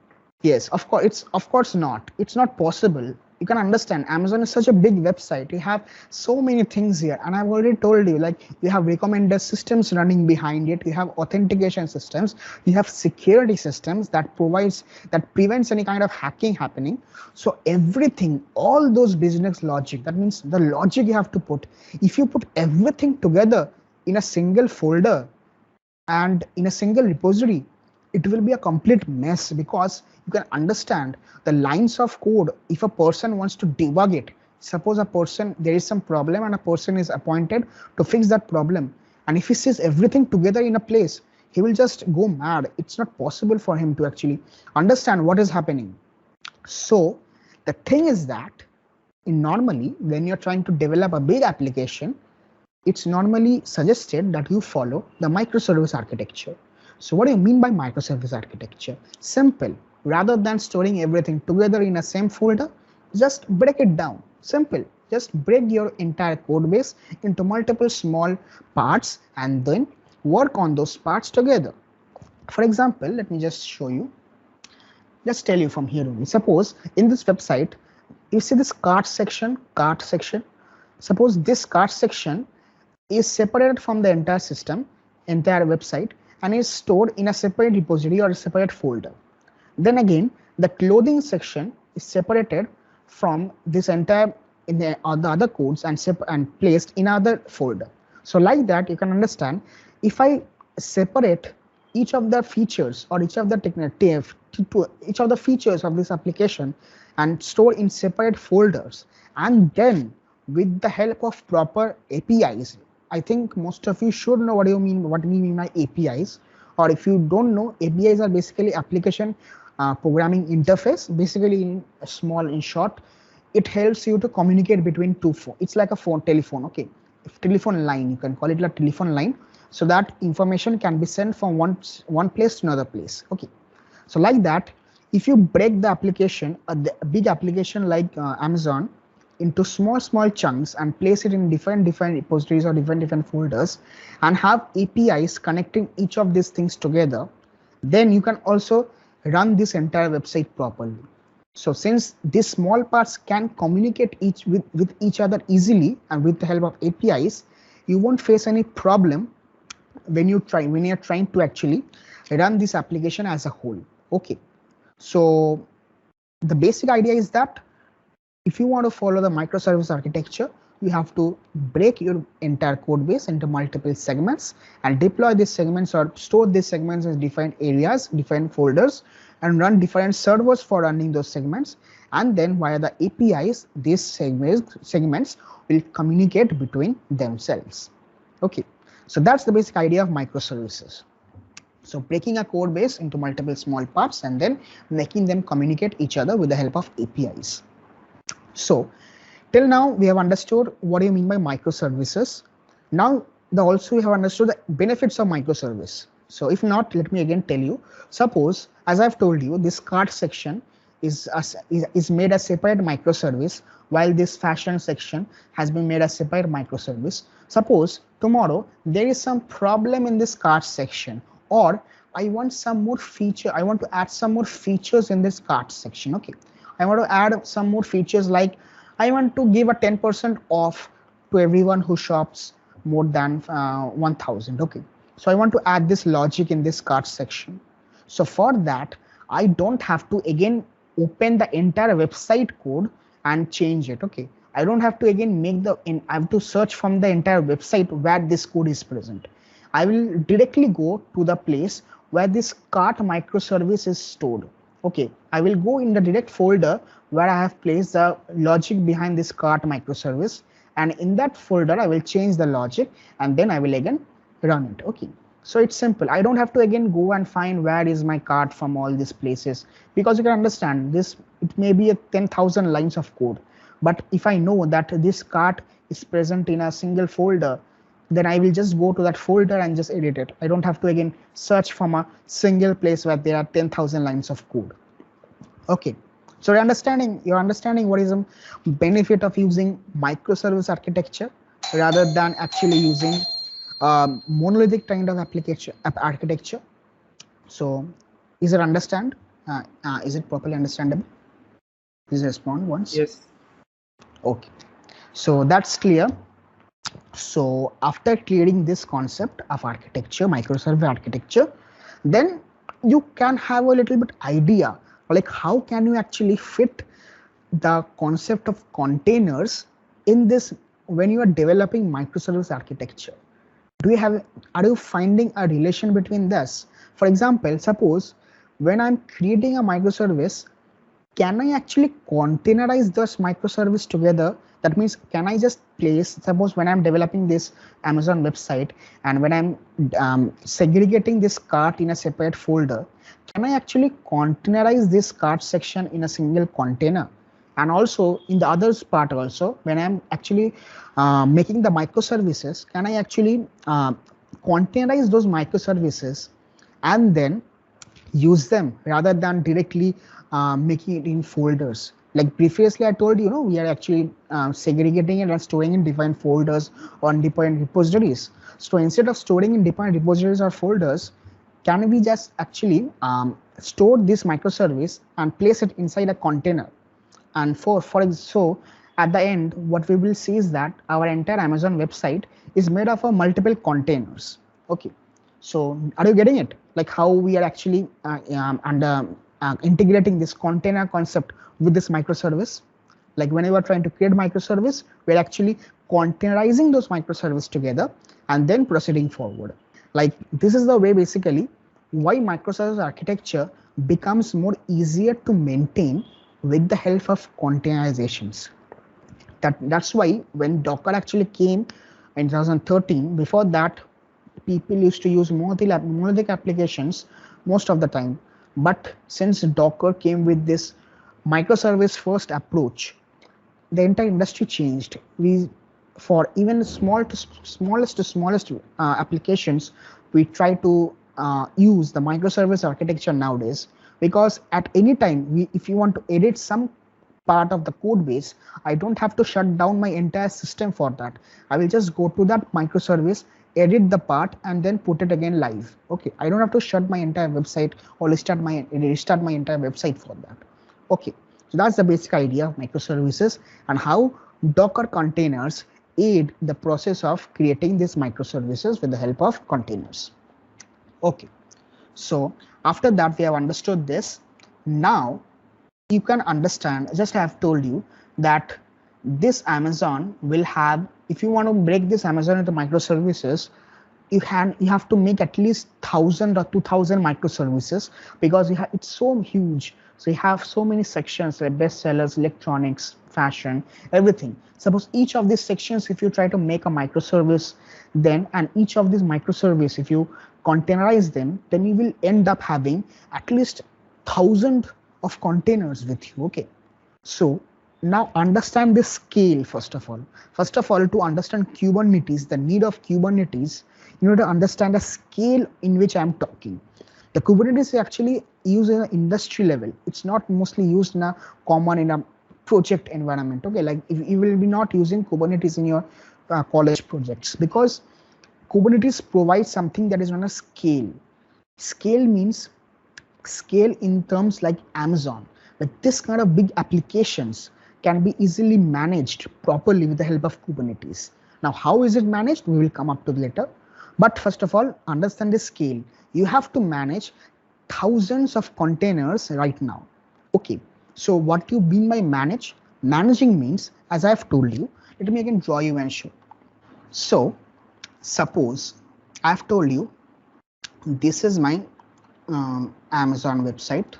A: Yes, of course not. It's not possible. You can understand, Amazon is such a big website. You have so many things here, and I've already told you, like you have recommender systems running behind it, you have authentication systems, you have security systems that prevents any kind of hacking happening. So everything, all those business logic, that means the logic you have to put, if you put everything together in a single folder and in a single repository, it will be a complete mess, because you can understand the lines of code. If a person wants to debug it, suppose there is some problem and a person is appointed to fix that problem, And if he sees everything together in a place, he will just go mad. It's not possible for him to actually understand what is happening. So the thing is that normally when you're trying to develop a big application, it's normally suggested that you follow the microservice architecture. So what do you mean by microservice architecture? Simple. Rather than storing everything together in a same folder, just break it down. Simple. Just break your entire code base into multiple small parts and then work on those parts together. For example, let me just show you. Just tell you from here only. Suppose in this website, you see this cart section. Suppose this cart section is separated from the entire system, entire website, and is stored in a separate repository or a separate folder. Then again, the clothing section is separated from this entire in the other codes and placed in other folder. So like that, you can understand if I separate each of the features or each of the features of this application and store in separate folders, and then with the help of proper APIs. I think most of you should know what we mean by APIs, or if you don't know, APIs are basically application programming interface. Basically, in short, it helps you to communicate between two phones. It's like a telephone, okay? Telephone line, you can call it a telephone line, so that information can be sent from one place to another place, okay? So like that, if you break the application, a big application like Amazon, into small chunks and place it in different repositories or different folders and have APIs connecting each of these things together, then you can also run this entire website properly. So since these small parts can communicate with each other easily and with the help of APIs, you won't face any problem when you're trying to actually run this application as a whole. Okay, so the basic idea is that if you want to follow the microservice architecture, you have to break your entire code base into multiple segments and deploy these segments or store these segments in different areas, different folders, and run different servers for running those segments. And then via the APIs, these segments will communicate between themselves. Okay, so that's the basic idea of microservices. So breaking a code base into multiple small parts and then making them communicate each other with the help of APIs. So till now we have understood what do you mean by microservices. Now also we have understood the benefits of microservice. So if not, let me again tell you. Suppose, as I've told you, this cart section is made a separate microservice, while this fashion section has been made a separate microservice. Suppose tomorrow there is some problem in this cart section, or I want some more feature. I want to add some more features in this cart section. Okay, I want to add some more features, like I want to give a 10% off to everyone who shops more than 1,000. Okay, so I want to add this logic in this cart section. So for that, I don't have to again open the entire website code and change it. Okay, I don't have to again I have to search from the entire website where this code is present. I will directly go to the place where this cart microservice is stored. Okay, I will go in the direct folder where I have placed the logic behind this cart microservice, and in that folder I will change the logic and then I will again run it. Okay, so it's simple. I don't have to again go and find where is my cart from all these places, because you can understand this, it may be a 10,000 lines of code, but if I know that this cart is present in a single folder, then I will just go to that folder and just edit it. I don't have to again search from a single place where there are 10,000 lines of code. Okay, so you're understanding what is the benefit of using microservice architecture rather than actually using monolithic kind of architecture. So is it understand? Is it properly understandable? Please respond once.
B: Yes.
A: Okay, so that's clear. So after clearing this concept of architecture, microservice architecture, then you can have a little bit idea, like how can you actually fit the concept of containers in this when you are developing microservice architecture. Are you finding a relation between this? For example, suppose when I'm creating a microservice, can I actually containerize those microservice together? That means, can I just place, suppose when I'm developing this Amazon website and when I'm segregating this cart in a separate folder, can I actually containerize this cart section in a single container? And also in the others part also, when I'm actually making the microservices, can I actually containerize those microservices and then use them rather than directly making it in folders? Like previously I told you, we are actually segregating it and storing in different folders on different repositories. So instead of storing in different repositories or folders, can we just actually store this microservice and place it inside a container? And so at the end, what we will see is that our entire Amazon website is made of multiple containers. Okay, so are you getting it? Like how we are actually integrating this container concept with this microservice. Like when you are trying to create microservice, we're actually containerizing those microservices together and then proceeding forward. Like this is the way basically why microservice architecture becomes more easier to maintain with the help of containerizations. That's why when Docker actually came in 2013, before that people used to use monolithic applications most of the time. But since Docker came with this microservice first approach, the entire industry changed. For even smallest to smallest applications, we try to use the microservice architecture nowadays, because at any time, if you want to edit some part of the code base, I don't have to shut down my entire system for that. I will just go to that microservice, edit the part, and then put it again live. Okay, I don't have to shut my entire website or restart my entire website for that. Okay, so that's the basic idea of microservices and how Docker containers aid the process of creating these microservices with the help of containers. Okay, so after that we have understood this. Now you can understand, just I have told you that this Amazon will have, if you want to break this Amazon into microservices, you have to make at least 1,000 or 2,000 microservices, because it's so huge. So you have so many sections like bestsellers, electronics, fashion, everything. Suppose each of these sections, if you try to make a microservice, then and each of these microservice, if you containerize them, then you will end up having at least 1,000 of containers with you. Okay, so now understand the scale. First of all, to understand Kubernetes, the need of Kubernetes, you need to understand the scale in which I'm talking. The Kubernetes is actually used in an industry level. It's not mostly used in a common in a project environment. Okay, like if you will be not using Kubernetes in your college projects, because Kubernetes provides something that is known as scale. Scale means scale in terms like Amazon. Like this kind of big applications can be easily managed properly with the help of Kubernetes. Now, how is it managed? We will come up to later. But first of all, understand the scale. You have to manage thousands of containers right now. Okay, so what you mean by manage? Managing means, as I have told you, let me again draw you and show. So suppose I've told you this is my Amazon website.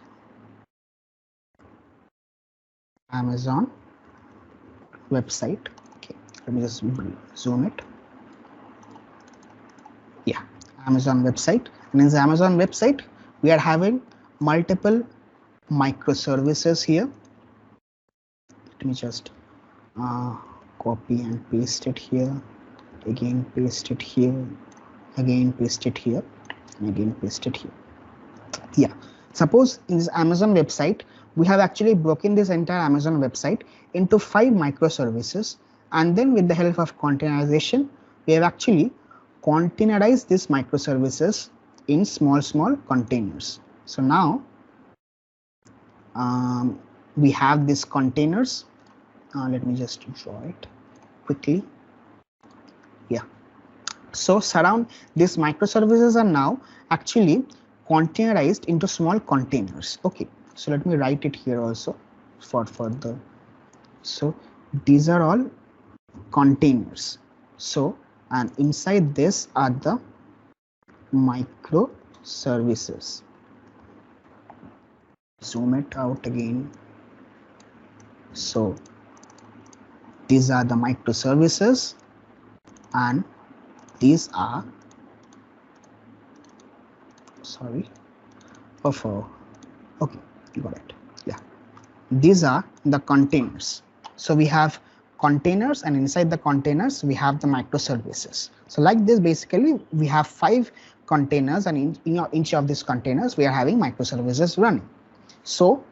A: Amazon website. Okay, let me just zoom it. Yeah, Amazon website. And in the Amazon website, we are having multiple microservices here. Let me just copy and paste it here. Again, paste it here. Again, paste it here. And again, paste it here. Yeah, suppose in this Amazon website, we have actually broken this entire Amazon website into 5 microservices, and then with the help of containerization, we have actually containerized these microservices in small containers. So now we have these containers. Let me just draw it quickly. Yeah, so surround these microservices are now actually containerized into small containers. Okay, so let me write it here also for further. So these are all containers. So and inside this are the microservices. Zoom it out again. So these are the microservices, and these are, sorry, okay, you got it. Yeah, these are the containers. So we have containers, and inside the containers we have the microservices. So like this, basically we have 5 containers, and in each of these containers we are having microservices running. So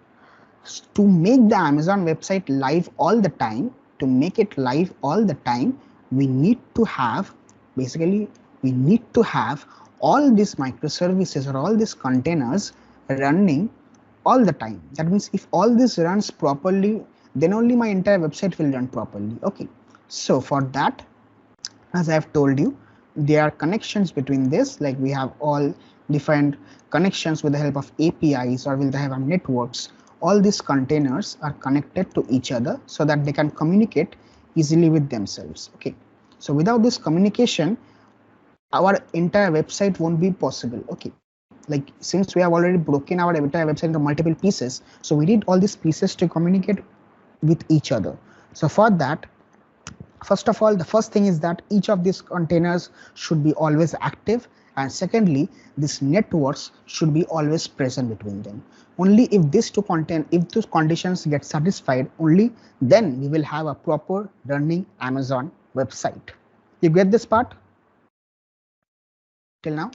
A: to make the Amazon website live all the time, to make it live all the time, we need to have, basically we need to have all these microservices or all these containers running all the time. That means if all this runs properly, then only my entire website will run properly. Okay, so for that, as I have told you, there are connections between this, like we have all different connections with the help of APIs or with the help of networks. All these containers are connected to each other so that they can communicate easily with themselves. Okay, so without this communication, our entire website won't be possible. Okay, like since we have already broken our entire website into multiple pieces, so we need all these pieces to communicate with each other. So for that, first of all, the first thing is that each of these containers should be always active, and secondly, these networks should be always present between them. Only if these conditions get satisfied, only then we will have a proper running Amazon website. You get this part till now?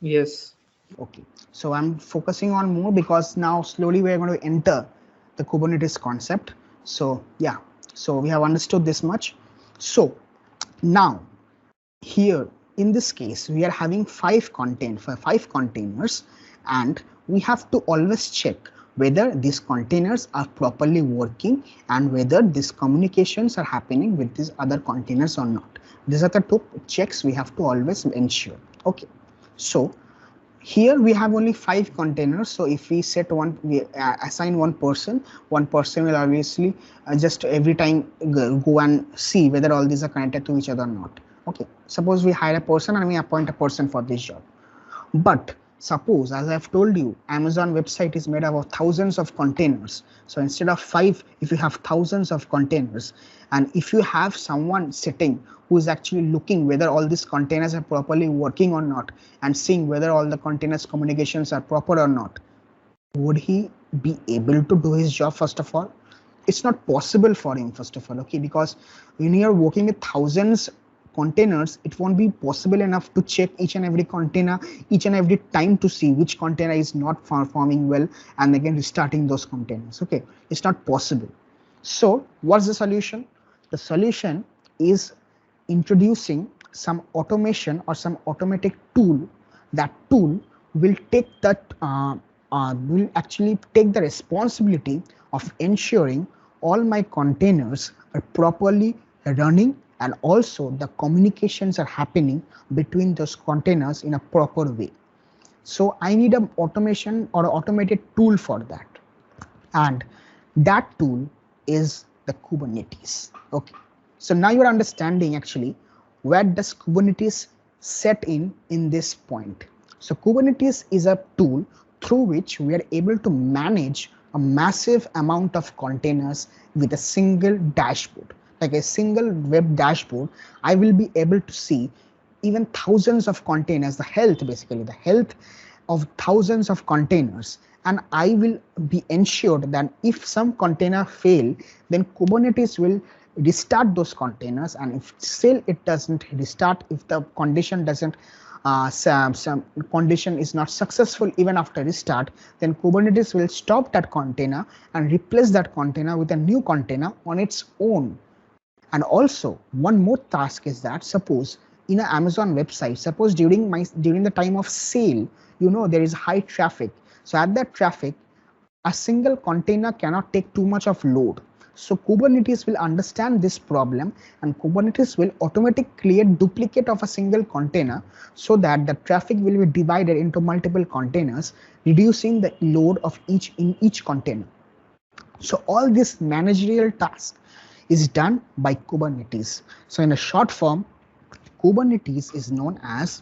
B: Yes.
A: Okay, so I'm focusing on more because now slowly we're going to enter the Kubernetes concept. So yeah, so we have understood this much. So now here in this case, we are having 5 containers, and we have to always check whether these containers are properly working and whether these communications are happening with these other containers or not. These are the 2 checks we have to always ensure. Okay, so here we have only 5 containers. So if we set one, we assign one person will obviously just every time go and see whether all these are connected to each other or not. Okay, suppose we hire a person and we appoint a person for this job. But suppose, as I've told you, Amazon website is made up of thousands of containers. So instead of 5, if you have thousands of containers, and if you have someone sitting who is actually looking whether all these containers are properly working or not, and seeing whether all the containers communications are proper or not, would he be able to do his job? First of all, it's not possible for him, first of all. Okay, because when you're working with thousands containers, it won't be possible enough to check each and every container each and every time to see which container is not performing well and again restarting those containers. Okay, it's not possible. So what's the solution? The solution is introducing some automation or some automatic tool. That tool will take that will actually take the responsibility of ensuring all my containers are properly running, and also the communications are happening between those containers in a proper way. So I need an automation or an automated tool for that, and that tool is the Kubernetes. Okay, so now you're understanding actually where does Kubernetes set in this point. So Kubernetes is a tool through which we are able to manage a massive amount of containers with a single dashboard. Like a single web dashboard, I will be able to see even thousands of containers, the health, basically the health of thousands of containers, and I will be ensured that if some container fail, then Kubernetes will restart those containers, and if still it doesn't restart, if the condition doesn't some condition is not successful even after restart, then Kubernetes will stop that container and replace that container with a new container on its own. And also one more task is that, suppose in an Amazon website, suppose during the time of sale, you know, there is high traffic. So at that traffic, a single container cannot take too much of load. So Kubernetes will understand this problem, and Kubernetes will automatically create duplicate of a single container so that the traffic will be divided into multiple containers, reducing the load of each container. So all this managerial task is done by Kubernetes. So in a short form, Kubernetes is known as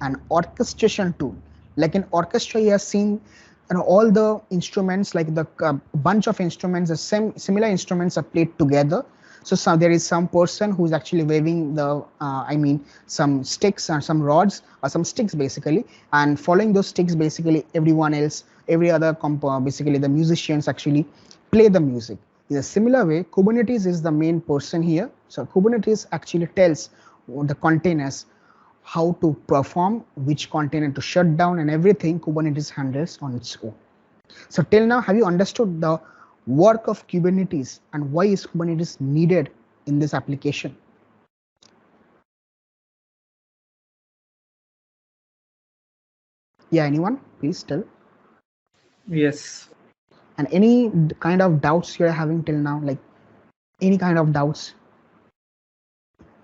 A: an orchestration tool. Like in orchestra, you have seen all the instruments, like the bunch of instruments, the similar instruments are played together. So there is some person who's actually waving the some sticks or some rods or some sticks basically, and following those sticks basically everyone else, every other basically the musicians actually play the music. In a similar way, Kubernetes is the main person here. So Kubernetes actually tells the containers how to perform, which container to shut down, and everything Kubernetes handles on its own. So till now, have you understood the work of Kubernetes and why is Kubernetes needed in this application? Yeah, anyone? Please tell.
B: Yes.
A: And any kind of doubts you're having till now, like any kind of doubts?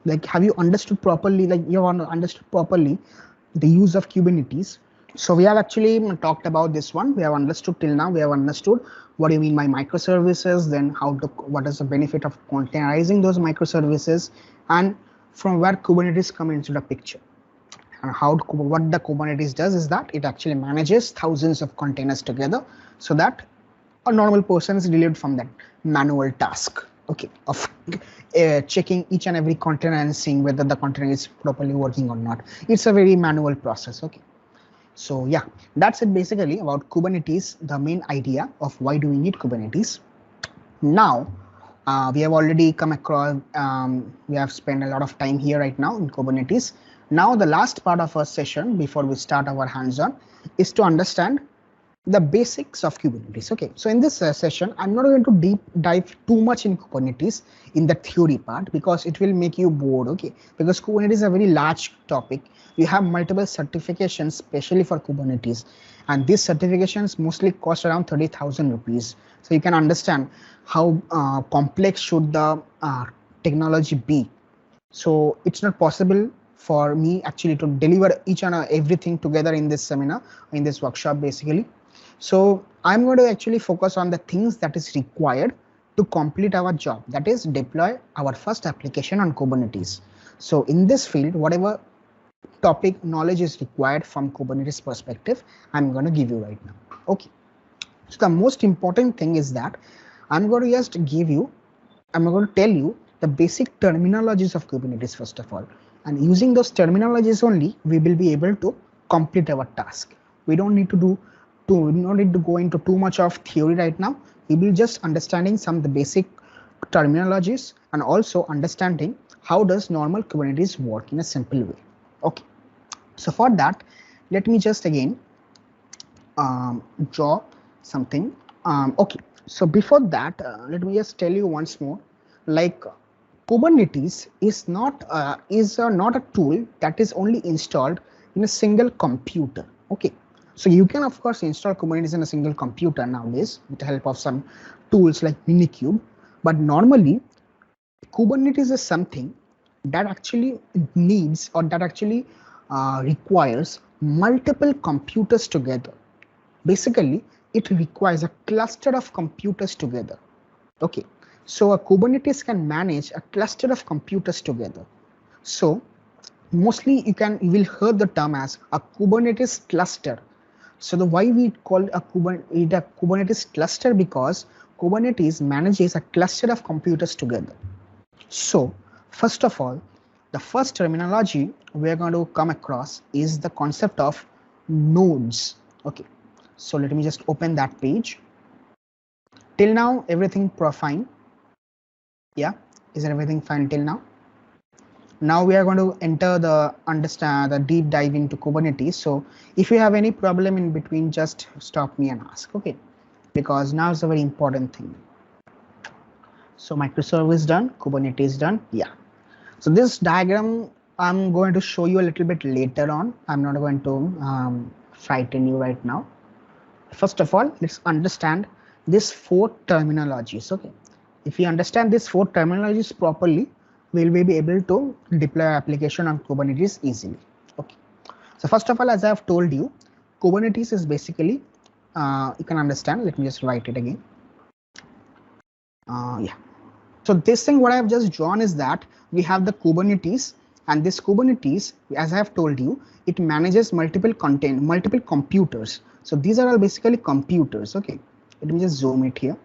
A: Like, have you understood properly? Like, you have understood properly the use of Kubernetes? So we have actually talked about this one. We have understood till now. We have understood what do you mean by microservices, then what is the benefit of containerizing those microservices, and from where Kubernetes come into the picture. And what the Kubernetes does is that it actually manages thousands of containers together, so that a normal person is relieved from that manual task, okay, of checking each and every container and seeing whether the container is properly working or not. It's a very manual process, okay. So yeah, that's it basically about Kubernetes, the main idea of why do we need Kubernetes. Now, we have already come across, we have spent a lot of time here right now in Kubernetes. Now, the last part of our session before we start our hands-on is to understand the basics of Kubernetes. Okay, so in this session, I'm not going to deep dive too much in Kubernetes in the theory part because it will make you bored. Okay, because Kubernetes is a very large topic. You have multiple certifications, especially for Kubernetes, and these certifications mostly cost around 30,000 rupees. So you can understand how complex should the technology be. So it's not possible for me actually to deliver each and everything together in this seminar, in this workshop basically. So I'm going to actually focus on the things that is required to complete our job, that is deploy our first application on Kubernetes. So in this field, whatever topic knowledge is required from Kubernetes perspective, I'm going to give you right now. Okay. So the most important thing is that I'm going to just I'm going to tell you the basic terminologies of Kubernetes first of all. And using those terminologies only, we will be able to complete our task. We don't need to go into too much of theory right now. We will just understanding some of the basic terminologies and also understanding how does normal Kubernetes work in a simple way. Okay. So for that, let me just again draw something. Okay. So before that, let me just tell you once more, like Kubernetes is not a tool that is only installed in a single computer. Okay, so you can of course install Kubernetes in a single computer nowadays with the help of some tools like Minikube, but normally Kubernetes is something that actually needs or that actually requires multiple computers together. Basically, it requires a cluster of computers together. Okay, so a Kubernetes can manage a cluster of computers together. So mostly you will hear the term as a Kubernetes cluster. So the why we call a Kubernetes cluster, because Kubernetes manages a cluster of computers together. So first of all, the first terminology we're going to come across is the concept of nodes. Okay, so let me just open that page. Till now, everything fine. Yeah, is everything fine till now? Now we are going to enter the deep dive into Kubernetes. So if you have any problem in between, just stop me and ask. Okay, because now is a very important thing. So microservice done, Kubernetes done. Yeah. So this diagram I'm going to show you a little bit later on. I'm not going to frighten you right now. First of all, let's understand these four terminologies. Okay, if we understand these four terminologies properly, we'll be able to deploy application on Kubernetes easily. Okay, so first of all, as I have told you, Kubernetes is basically you can understand. Let me just write it again. Yeah. So this thing what I have just drawn is that we have the Kubernetes And this Kubernetes, as I have told you, it manages multiple computers. So these are all basically computers. Okay, let me just zoom it here.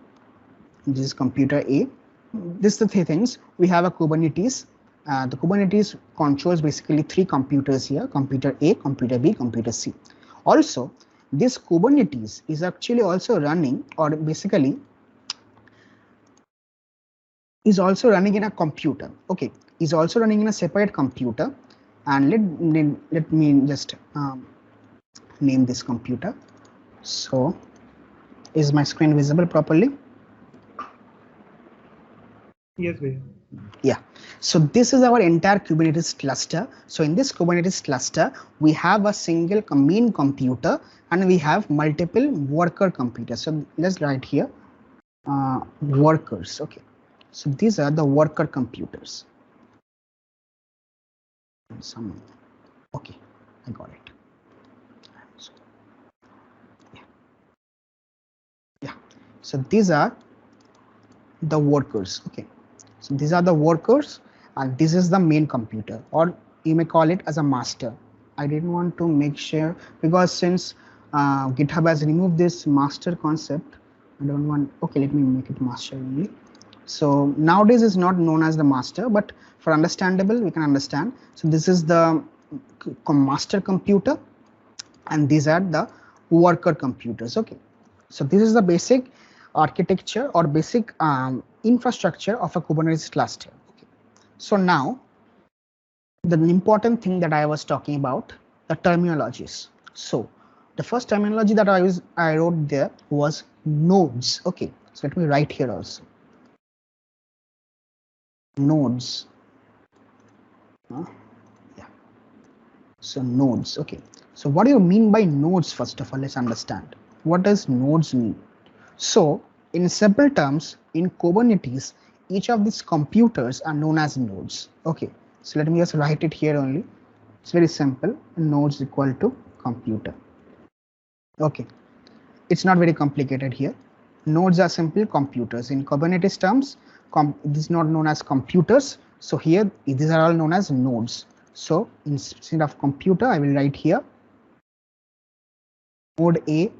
A: This is computer A. This is the three things. We have a Kubernetes. The Kubernetes controls basically three computers here: computer A, computer B, computer C. Also, this Kubernetes is actually also running, or basically is also running in a computer. Okay, is also running in a separate computer. And let me just name this computer. So, is my screen visible properly?
B: Yes, Bhaiya.
A: Yeah, so this is our entire Kubernetes cluster. So in this Kubernetes cluster, we have a single main computer and we have multiple worker computers. So let's write here workers. Okay, so these are the worker computers. Okay, I got it. So, yeah, so these are the workers. Okay, so these are the workers and this is the main computer, or you may call it as a master. I didn't want to make sure because since GitHub has removed this master concept, I don't want, okay, let me make it master only. So nowadays it's not known as the master, but for understandable, we can understand. So this is the master computer and these are the worker computers. Okay, so this is the basic architecture or basic infrastructure of a Kubernetes cluster. Okay. So now the important thing that I was talking about, the terminologies. So the first terminology that I wrote there was nodes. Okay, so let me write here also. Nodes. Yeah. So nodes. Okay. So what do you mean by nodes? First of all, let's understand. What does nodes mean? So in simple terms, in Kubernetes, each of these computers are known as nodes. Okay, so let me just write it here only. It's very simple. Nodes equal to computer. Okay, it's not very complicated here. Nodes are simple computers. In Kubernetes terms, this is not known as computers. So here, these are all known as nodes. So instead of computer, I will write here node A.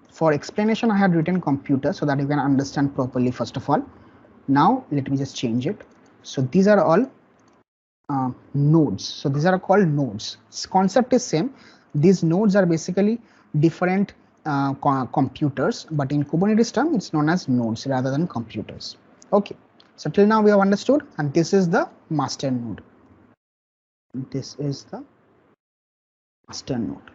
A: For explanation, I had written computer so that you can understand properly first of all. Now let me just change it. So these are all nodes. So these are called nodes. Concept is same. These nodes are basically different computers, but in Kubernetes term, it's known as nodes rather than computers. Okay. So till now we have understood, and this is the master node. This is the master node.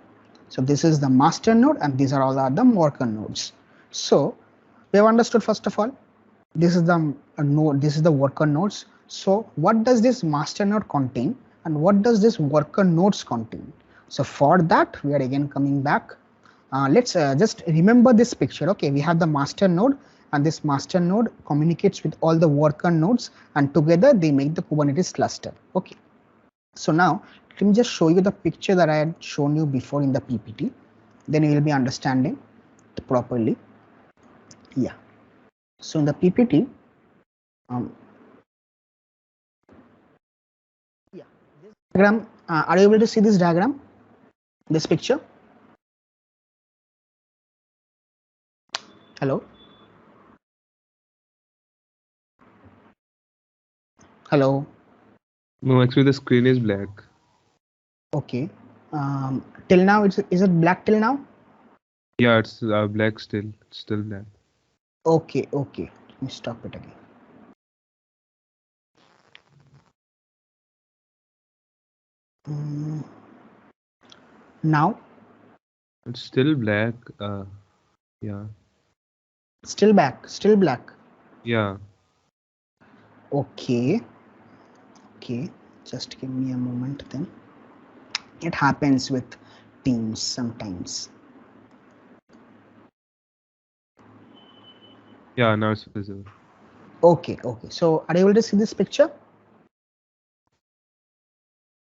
A: So this is the master node, and these are all the worker nodes. So we have understood first of all, this is the node, this is the worker nodes. So what does this master node contain, and what does this worker nodes contain? So for that, we are again coming back. Let's just remember this picture. Okay, we have the master node, and this master node communicates with all the worker nodes, and together they make the Kubernetes cluster. Okay. So now let me just show you the picture that I had shown you before in the PPT. Then you will be understanding it properly. Yeah. So in the PPT, yeah, this diagram. Are you able to see this diagram? This picture? Hello. Hello.
C: No, actually the screen is black.
A: Okay. Till now, is it black till now?
C: Yeah, it's black still. It's still black.
A: Okay. Okay. Let me stop it again. Now
C: It's still black. Yeah.
A: still black. Still black.
C: Yeah.
A: Okay. Okay. Just give me a moment then. It happens with Teams sometimes.
C: Yeah, now it's visible.
A: Okay. Okay. So are you able to see this picture?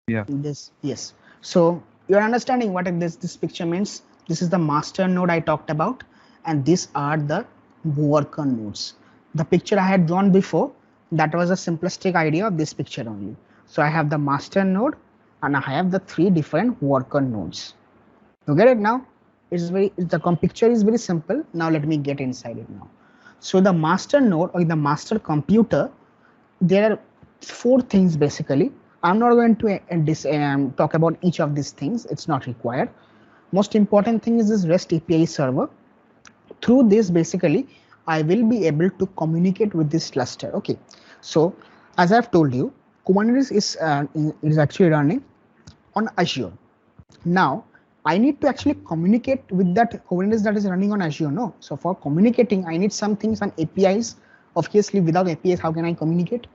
C: Yeah.
A: This, yes. So you're understanding what this picture means. This is the master node I talked about, and these are the worker nodes. The picture I had drawn before, That was a simplistic idea of this picture only. So I have the master node and I have the 3 different worker nodes. You get it now? The picture is very simple. Now let me get inside it now. So the master node or the master computer, there are 4 things basically. I'm not going to talk about each of these things. It's not required. Most important thing is this REST API server. Through this, basically, I will be able to communicate with this cluster. Okay. So as I've told you, Kubernetes is actually running on Azure. Now I need to actually communicate with that Kubernetes that is running on Azure. No. So for communicating, I need some APIs. Obviously, without APIs, how can I communicate?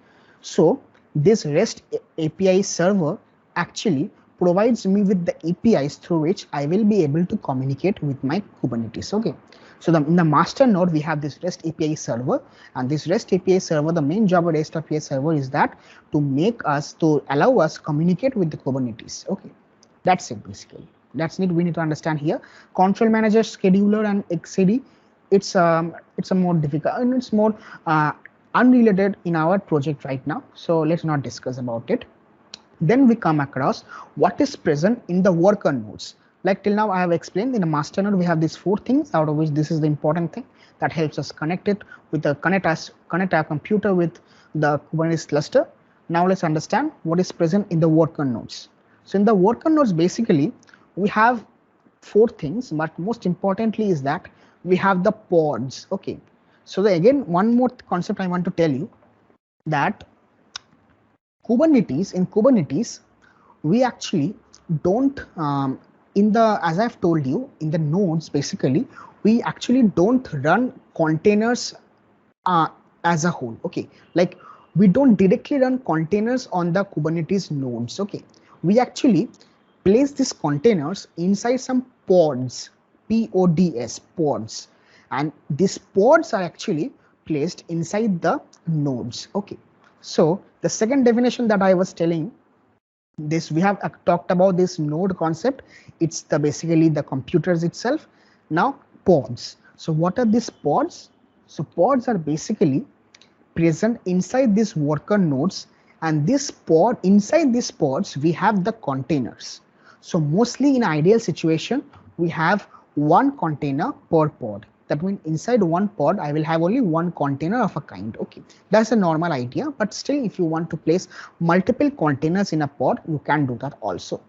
A: So this REST API server actually provides me with the APIs through which I will be able to communicate with my Kubernetes. Okay. So in the master node, we have this REST API server, and this REST API server, the main job of REST API server is that to allow us communicate with the Kubernetes. Okay. That's it basically. We need to understand here. Control manager, scheduler, and XCD. It's a more difficult and it's more unrelated in our project right now. So let's not discuss about it. Then we come across what is present in the worker nodes. Like till now I have explained, in a master node we have these 4 things, out of which this is the important thing that helps us connect our computer with the Kubernetes cluster. Now let's understand what is present in the worker nodes. So in the worker nodes, basically we have 4 things, but most importantly is that we have the pods. Okay. So again, one more concept I want to tell you, that in Kubernetes, we actually don't, as I've told you, in the nodes, basically, we actually don't run containers as a whole. Okay. Like we don't directly run containers on the Kubernetes nodes. Okay. We actually place these containers inside some pods, PODs, pods. And these pods are actually placed inside the nodes. Okay. So the second definition that I was telling, this we have talked about this node concept. It's basically the computers itself. Now pods. So what are these pods? So pods are basically present inside these worker nodes, and inside these pods we have the containers. So mostly in ideal situation we have 1 container per pod. That means inside 1 pod I will have only 1 container of a kind. Okay, that's a normal idea, but still if you want to place multiple containers in a pod, you can do that also.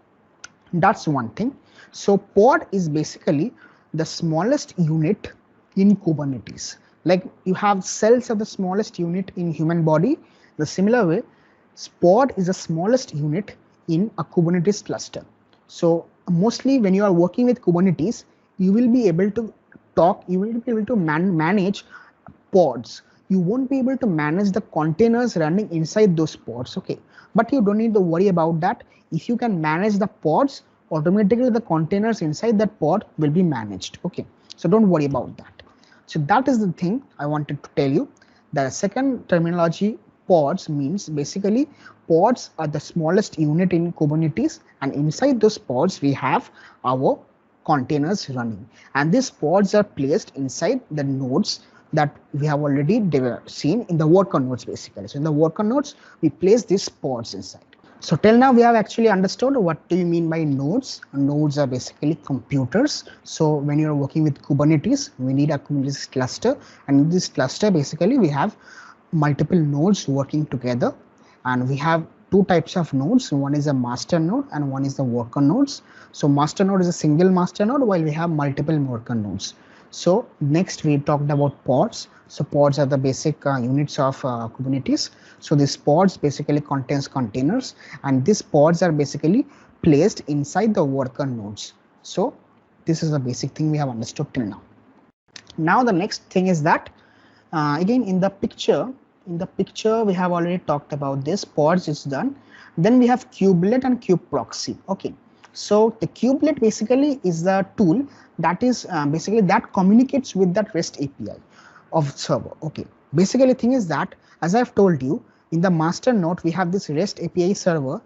A: That's one thing. So pod is basically the smallest unit in Kubernetes. Like you have cells are the smallest unit in human body. The similar way, pod is the smallest unit in a Kubernetes cluster. So mostly when you are working with Kubernetes, you will be able to manage pods. You won't be able to manage the containers running inside those pods. Okay, but you don't need to worry about that. If you can manage the pods, automatically the containers inside that pod will be managed. Okay, so don't worry about that. So that is the thing I wanted to tell you. The second terminology, pods, means basically pods are the smallest unit in Kubernetes, and inside those pods we have our containers running, and these pods are placed inside the nodes that we have already seen in the worker nodes basically. So in the worker nodes we place these pods inside. So till now we have actually understood what do you mean by nodes. Nodes are basically computers. So when you're working with Kubernetes, we need a Kubernetes cluster, and in this cluster basically we have multiple nodes working together, and we have 2 types of nodes. One is a master node and one is the worker nodes. So master node is a single master node, while we have multiple worker nodes. So next we talked about pods. So pods are the basic units of Kubernetes. So these pods basically contains containers, and these pods are basically placed inside the worker nodes. So this is the basic thing we have understood till now. Now the next thing is that again in the picture we have already talked about this. Pods is done. Then we have kubelet and kubeproxy. Okay, so the kubelet basically is the tool that is basically that communicates with that REST API of server. Okay, basically thing is that, as I've told you, in the master node we have this REST API server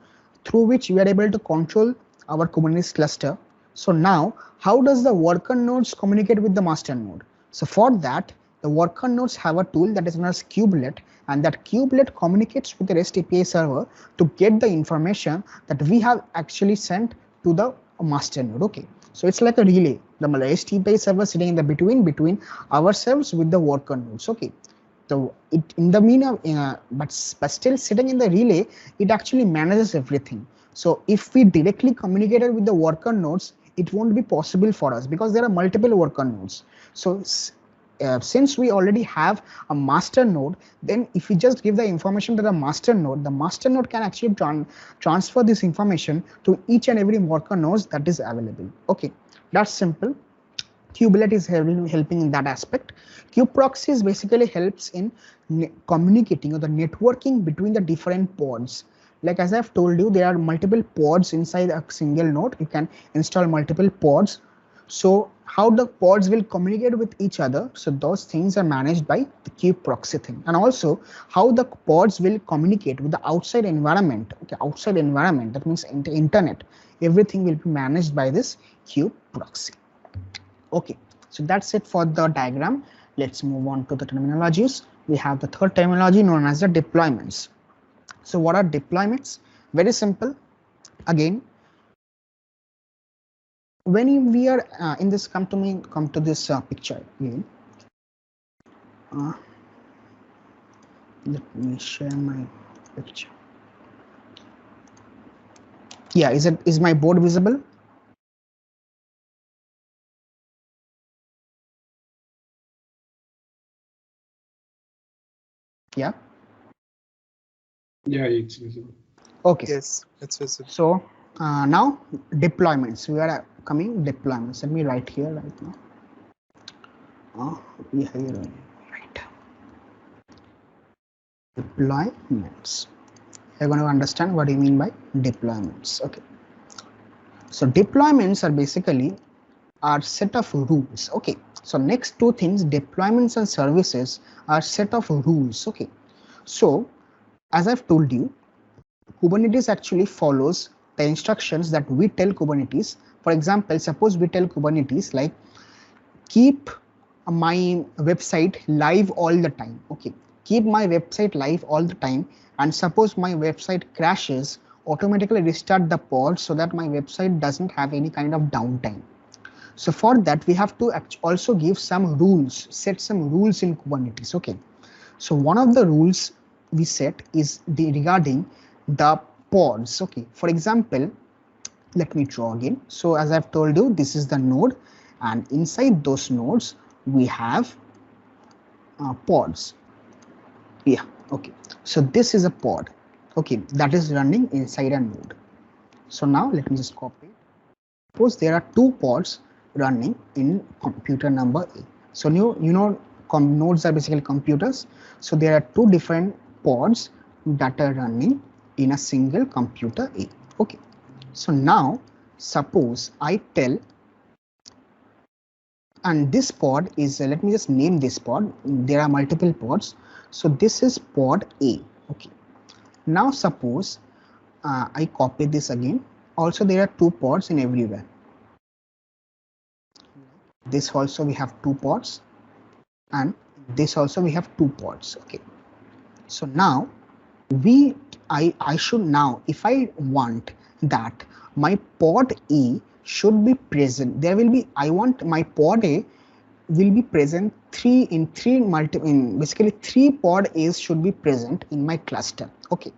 A: through which we are able to control our Kubernetes cluster. So now how does the worker nodes communicate with the master node? So for that, the worker nodes have a tool that is known as kubelet, and that kubelet communicates with the REST API server to get the information that we have actually sent to the master node. Okay, so it's like a relay. The REST API server sitting in the between ourselves with the worker nodes. Okay, so it in the mean of but still sitting in the relay, it actually manages everything. So if we directly communicated with the worker nodes, it won't be possible for us because there are multiple worker nodes. So since we already have a master node, then if we just give the information to the master node can actually transfer this information to each and every worker nodes that is available. Okay, that's simple. Kubelet is helping in that aspect. Kubeproxies basically helps in communicating or the networking between the different pods. Like as I've told you, there are multiple pods inside a single node. You can install multiple pods. So how the pods will communicate with each other, so those things are managed by the kubeproxy thing. And also how the pods will communicate with the outside environment. Okay, outside environment, that means internet. Everything will be managed by this kubeproxy. Okay, so that's it for the diagram. Let's move on to the terminologies. We have the third terminology known as the deployments. So what are deployments? Very simple. Again, when we are in this, come to this picture again. Let me share my picture. Yeah, is my board visible? Yeah.
B: Yeah, it's visible.
A: Okay.
D: Yes, it's visible.
A: So now deployments. We are coming deployments. Let me write here right now. Yeah, here right. Deployments. You're going to understand what you mean by deployments. Okay. So deployments are basically are set of rules. Okay. So next two things, deployments and services are set of rules. Okay. So as I've told you, Kubernetes actually follows the instructions that we tell Kubernetes. For example, suppose we tell Kubernetes like keep my website live all the time. Okay, keep my website live all the time, and suppose my website crashes, automatically restart the pod so that my website doesn't have any kind of downtime. So for that we have to also give some rules, set some rules in Kubernetes. Okay, so one of the rules we set is regarding the pods. Okay, for example, let me draw again. So as I've told you, this is the node, and inside those nodes we have pods. Yeah, okay, so this is a pod, okay, that is running inside a node. So now let me just copy. Suppose there are two pods running in computer number A. So nodes are basically computers. So there are two different pods that are running in a single computer A. Okay, so now suppose I tell, and this pod is let me just name this pod. There are multiple pods, so this is pod A. Okay, now suppose I copy this again. Also there are two pods in everywhere. This also we have two pods, and this also we have two pods. Okay, so now I should now, if I want that my pod A should be present, there will be, I want my pod A will be present basically three pod A's should be present in my cluster. Okay,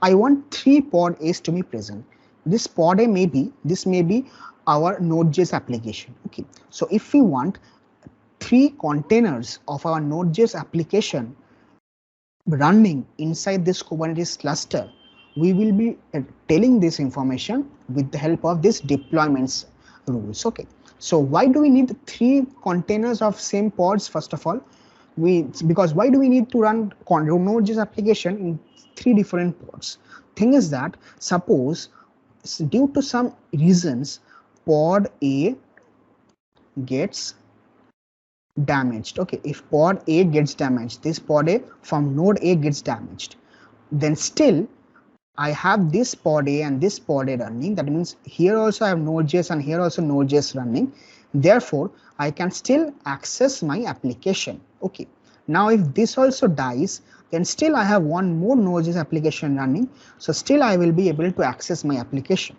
A: I want three pod A's to be present. This pod A may be our Node.js application. Okay, so if we want three containers of our Node.js application running inside this Kubernetes cluster, we will be telling this information with the help of this deployments rules. Okay, so why do we need three containers of same pods? First of all, because why do we need to run Node.js application in three different pods? Thing is that suppose due to some reasons pod A gets damaged. Okay, if pod A gets damaged, this pod A from node A gets damaged, then still I have this pod A and this pod A running. That means here also I have Node.js and here also Node.js running. Therefore, I can still access my application. Okay. Now, if this also dies, then still I have one more Node.js application running. So still I will be able to access my application.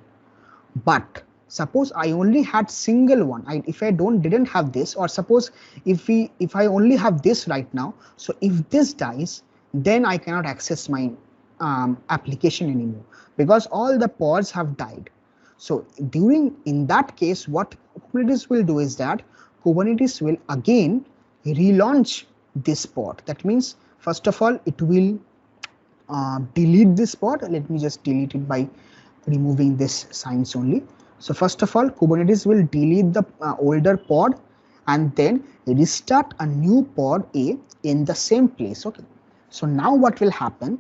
A: But suppose I only had single one. If I didn't have this, or suppose if I only have this right now, so if this dies, then I cannot access my application anymore because all the pods have died. So in that case, what Kubernetes will do is that Kubernetes will again relaunch this pod. That means first of all it will delete this pod. Let me just delete it by removing this signs only. So first of all, Kubernetes will delete the older pod and then restart a new pod A in the same place. Okay. So now what will happen?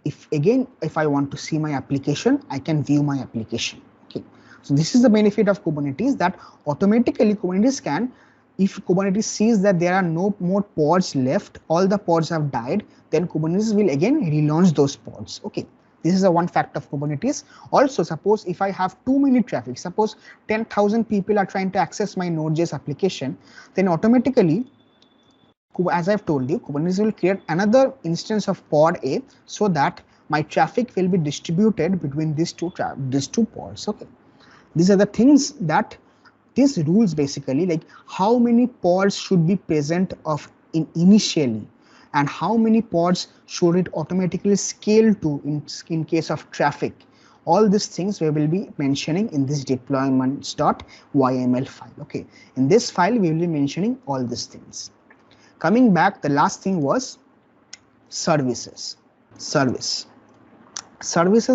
A: If I want to see my application, I can view my application. Okay. So this is the benefit of Kubernetes, that automatically Kubernetes can, if Kubernetes sees that there are no more pods left, all the pods have died, then Kubernetes will again relaunch those pods. Okay. This is a one fact of Kubernetes. Also, suppose if I have too many traffic, suppose 10,000 people are trying to access my Node.js application, then automatically, as I've told you, Kubernetes will create another instance of pod A so that my traffic will be distributed between these two pods. Okay. These are the things that these rules basically, like how many pods should be present initially, and how many pods should it automatically scale to in case of traffic. All these things we will be mentioning in this deployments.yml file. Okay, in this file we will be mentioning all these things. Coming back, the last thing was services. Services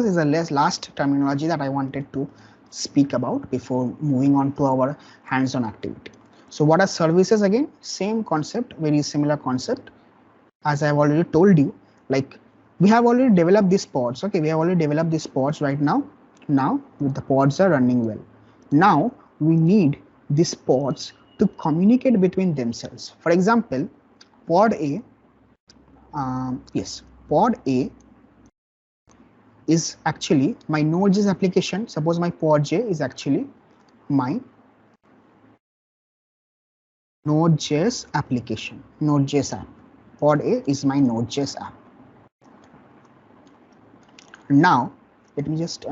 A: is the last terminology that I wanted to speak about before moving on to our hands-on activity. So what are services? Again, same concept, very similar concept. As I've already told you, like we have already developed these pods. Okay, we have already developed these pods right now. Now the pods are running well. Now we need these pods to communicate between themselves. For example, pod A, pod A is actually my Node.js application. Suppose my pod J is actually my Node.js application, Node.js app. Pod A is my Node.js app. Now, let me just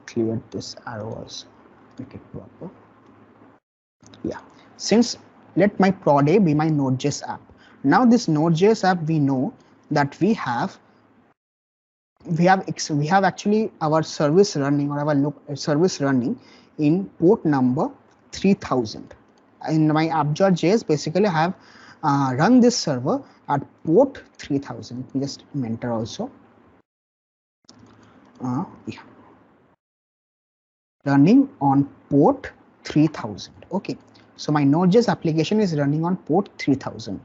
A: clear this arrow also, make it proper. Yeah, since let my pod A be my Node.js app. Now this Node.js app, we know that we have actually our service running, or our service running in port number 3000. In my app.js, basically I have run this server at port 3000. Let me just enter also. Yeah, running on port 3000. Okay, so my Node.js application is running on port 3000.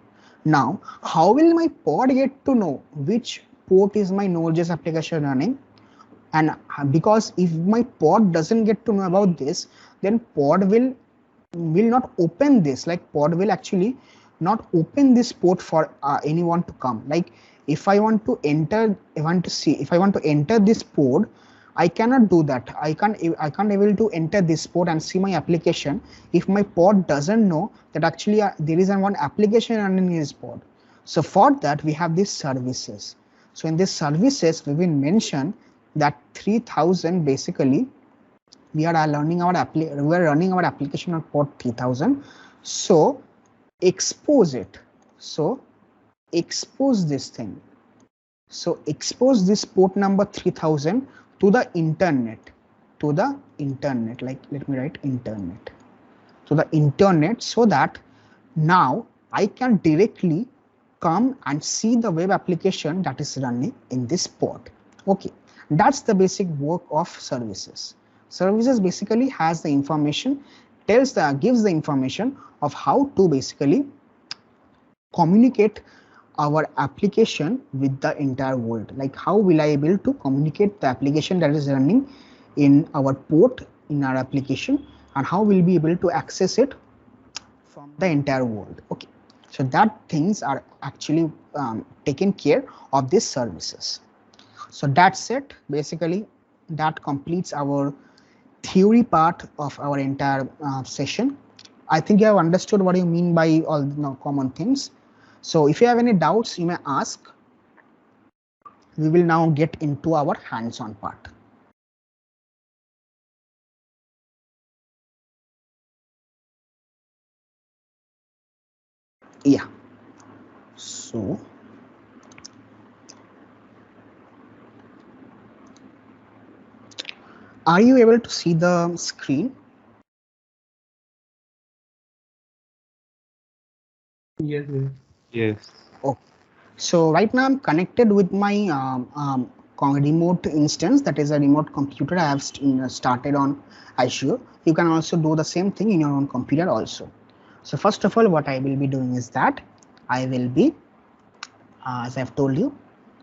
A: Now, how will my pod get to know which port is my Node.js application running? And because if my pod doesn't get to know about this, then pod will not open this. Like pod will actually not open this port for anyone to come. Like if I want to enter, if I want to enter this pod, I cannot do that. I can't able to enter this port and see my application if my pod doesn't know that actually there is one application running in this pod. So for that we have these services. So in these services we will mention that 3000 basically we are running our application on port 3000. So expose it. So expose this thing. So expose this port number 3000 to the internet, like let me write internet, to the internet, so that now I can directly come and see the web application that is running in this pod. Okay, that's the basic work of services. Services basically has the information, gives the information of how to basically communicate our application with the entire world. Like how will I able to communicate the application that is running in our port in our application, and how we'll be able to access it from the entire world. Okay, so that things are actually taken care of these services. So that's it. Basically that completes our theory part of our entire session. I think you have understood what you mean by all the common things. So if you have any doubts, you may ask. We will now get into our hands-on part. Yeah. So are you able to see the screen?
B: Yes.
C: Yes.
A: Okay. So right now I'm connected with my remote instance, that is a remote computer I have started on Azure. You can also do the same thing in your own computer also. So first of all, what I will be doing is that I will be, as I've told you,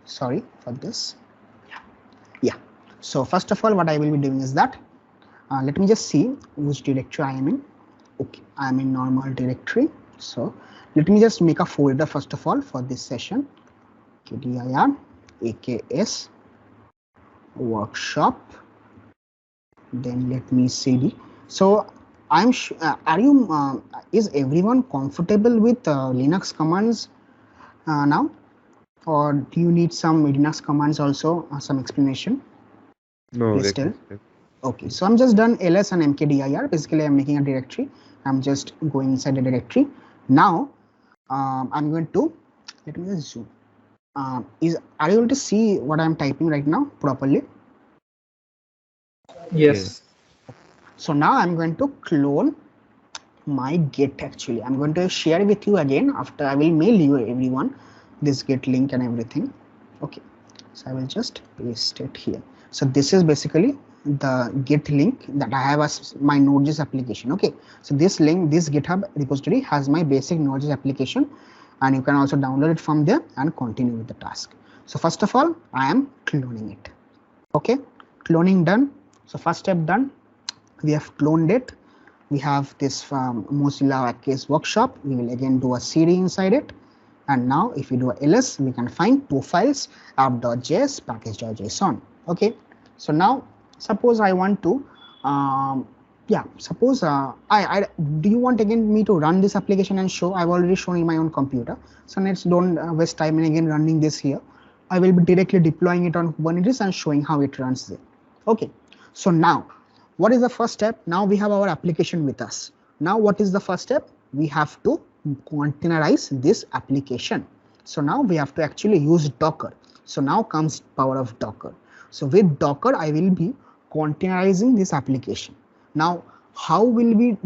A: sorry for this. Yeah. So first of all, what I will be doing is that, let me just see which directory I am in. Okay, I am in normal directory. So let me just make a folder first of all for this session. KDIR AKS workshop. Then let me cd. So I'm are you is everyone comfortable with Linux commands now, or do you need some Linux commands also, some explanation?
C: No,
A: Please
C: like
A: tell.
C: this.
A: Okay, so I'm just done ls and mkdir. Basically, I'm making a directory. I'm just going inside the directory. Now, I'm going to, let me just zoom. Are you able to see what I'm typing right now properly?
B: Yes.
A: So now I'm going to clone my Git. Actually, I'm going to share with you again after. I will mail you everyone this Git link and everything. Okay, so I will just paste it here. So this is basically the Git link that I have as my Node.js application. Okay, so this link, this GitHub repository has my basic Node.js application, and you can also download it from there and continue with the task. So first of all, I am cloning it. Okay, cloning done. So first step done. We have cloned it. We have this from Mozilla case workshop. We will again do a cd inside it. And now if we do a ls, we can find two files, app.js, package.json. Okay, so now suppose I want to, suppose I do you want again me to run this application and show? I've already shown in my own computer. So let's don't waste time in again running this here. I will be directly deploying it on Kubernetes and showing how it runs there. Okay, so now what is the first step? Now we have our application with us. Now what is the first step? We have to containerize this application. So now we have to actually use Docker. So now comes power of Docker. So with Docker, I will be containerizing this application. Now, how will we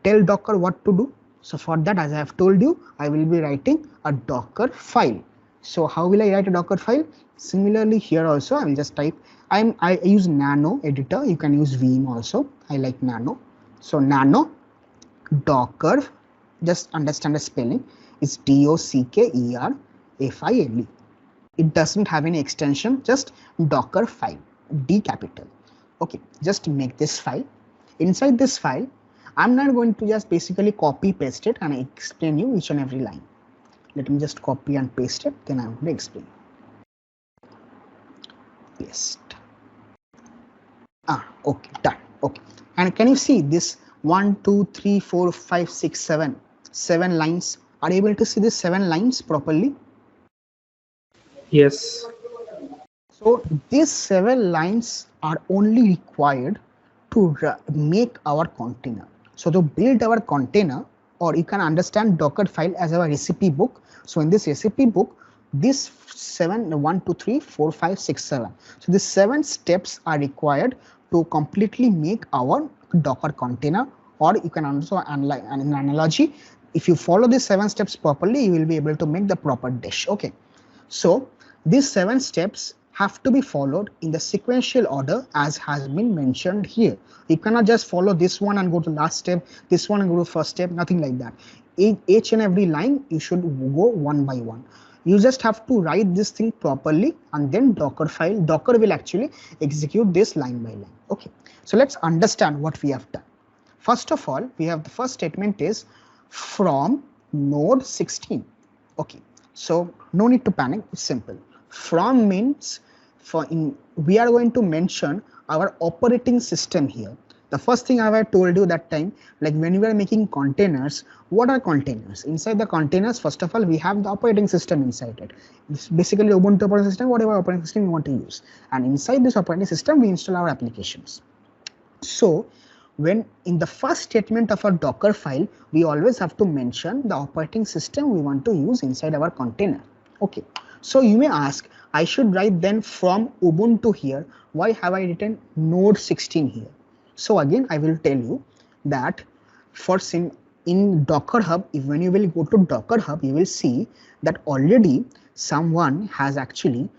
A: tell Docker what to do? So for that, as I have told you, I will be writing a Docker file. So how will I write a Docker file? Similarly here also, I will just type, I use Nano editor. You can use Veeam also. I like Nano. So Nano Docker, just understand the spelling, is DOCKER FILE. It doesn't have any extension, just Docker file, D capital. Okay, just make this file. Inside this file, I'm not going to just basically copy paste it and explain you each and every line. Let me just copy and paste it, then I'm going to explain. Paste. Okay, done. Okay, and can you see this 1, 2, 3, 4, 5, 6, 7 lines? Are you able to see these 7 lines properly?
B: Yes.
A: So these 7 lines are only required to make our container. So to build our container, or you can understand Docker file as our recipe book. So in this recipe book, this 1, 2, 3, 4, 5, 6, 7. So these 7 steps are required to completely make our Docker container, or you can also analyze an analogy. If you follow these 7 steps properly, you will be able to make the proper dish. Okay, so these 7 steps have to be followed in the sequential order as has been mentioned here. You cannot just follow this one and go to last step, this one and go to first step, nothing like that. Each and every line you should go one by one. You just have to write this thing properly, and then Docker will actually execute this line by line. Okay, so let's understand what we have done. First of all, we have the first statement is from node 16. Okay, so no need to panic, it's simple. From means we are going to mention our operating system here. The first thing I have told you that time, like when we are making containers, what are containers? Inside the containers, first of all, we have the operating system inside it. It's basically Ubuntu operating system, whatever operating system you want to use. And inside this operating system, we install our applications. So when in the first statement of a Docker file, we always have to mention the operating system we want to use inside our container. Okay, so you may ask, I should write then from Ubuntu here. Why have I written node 16 here? So again, I will tell you that for in Docker Hub, if when you will go to Docker Hub, you will see that already someone has actually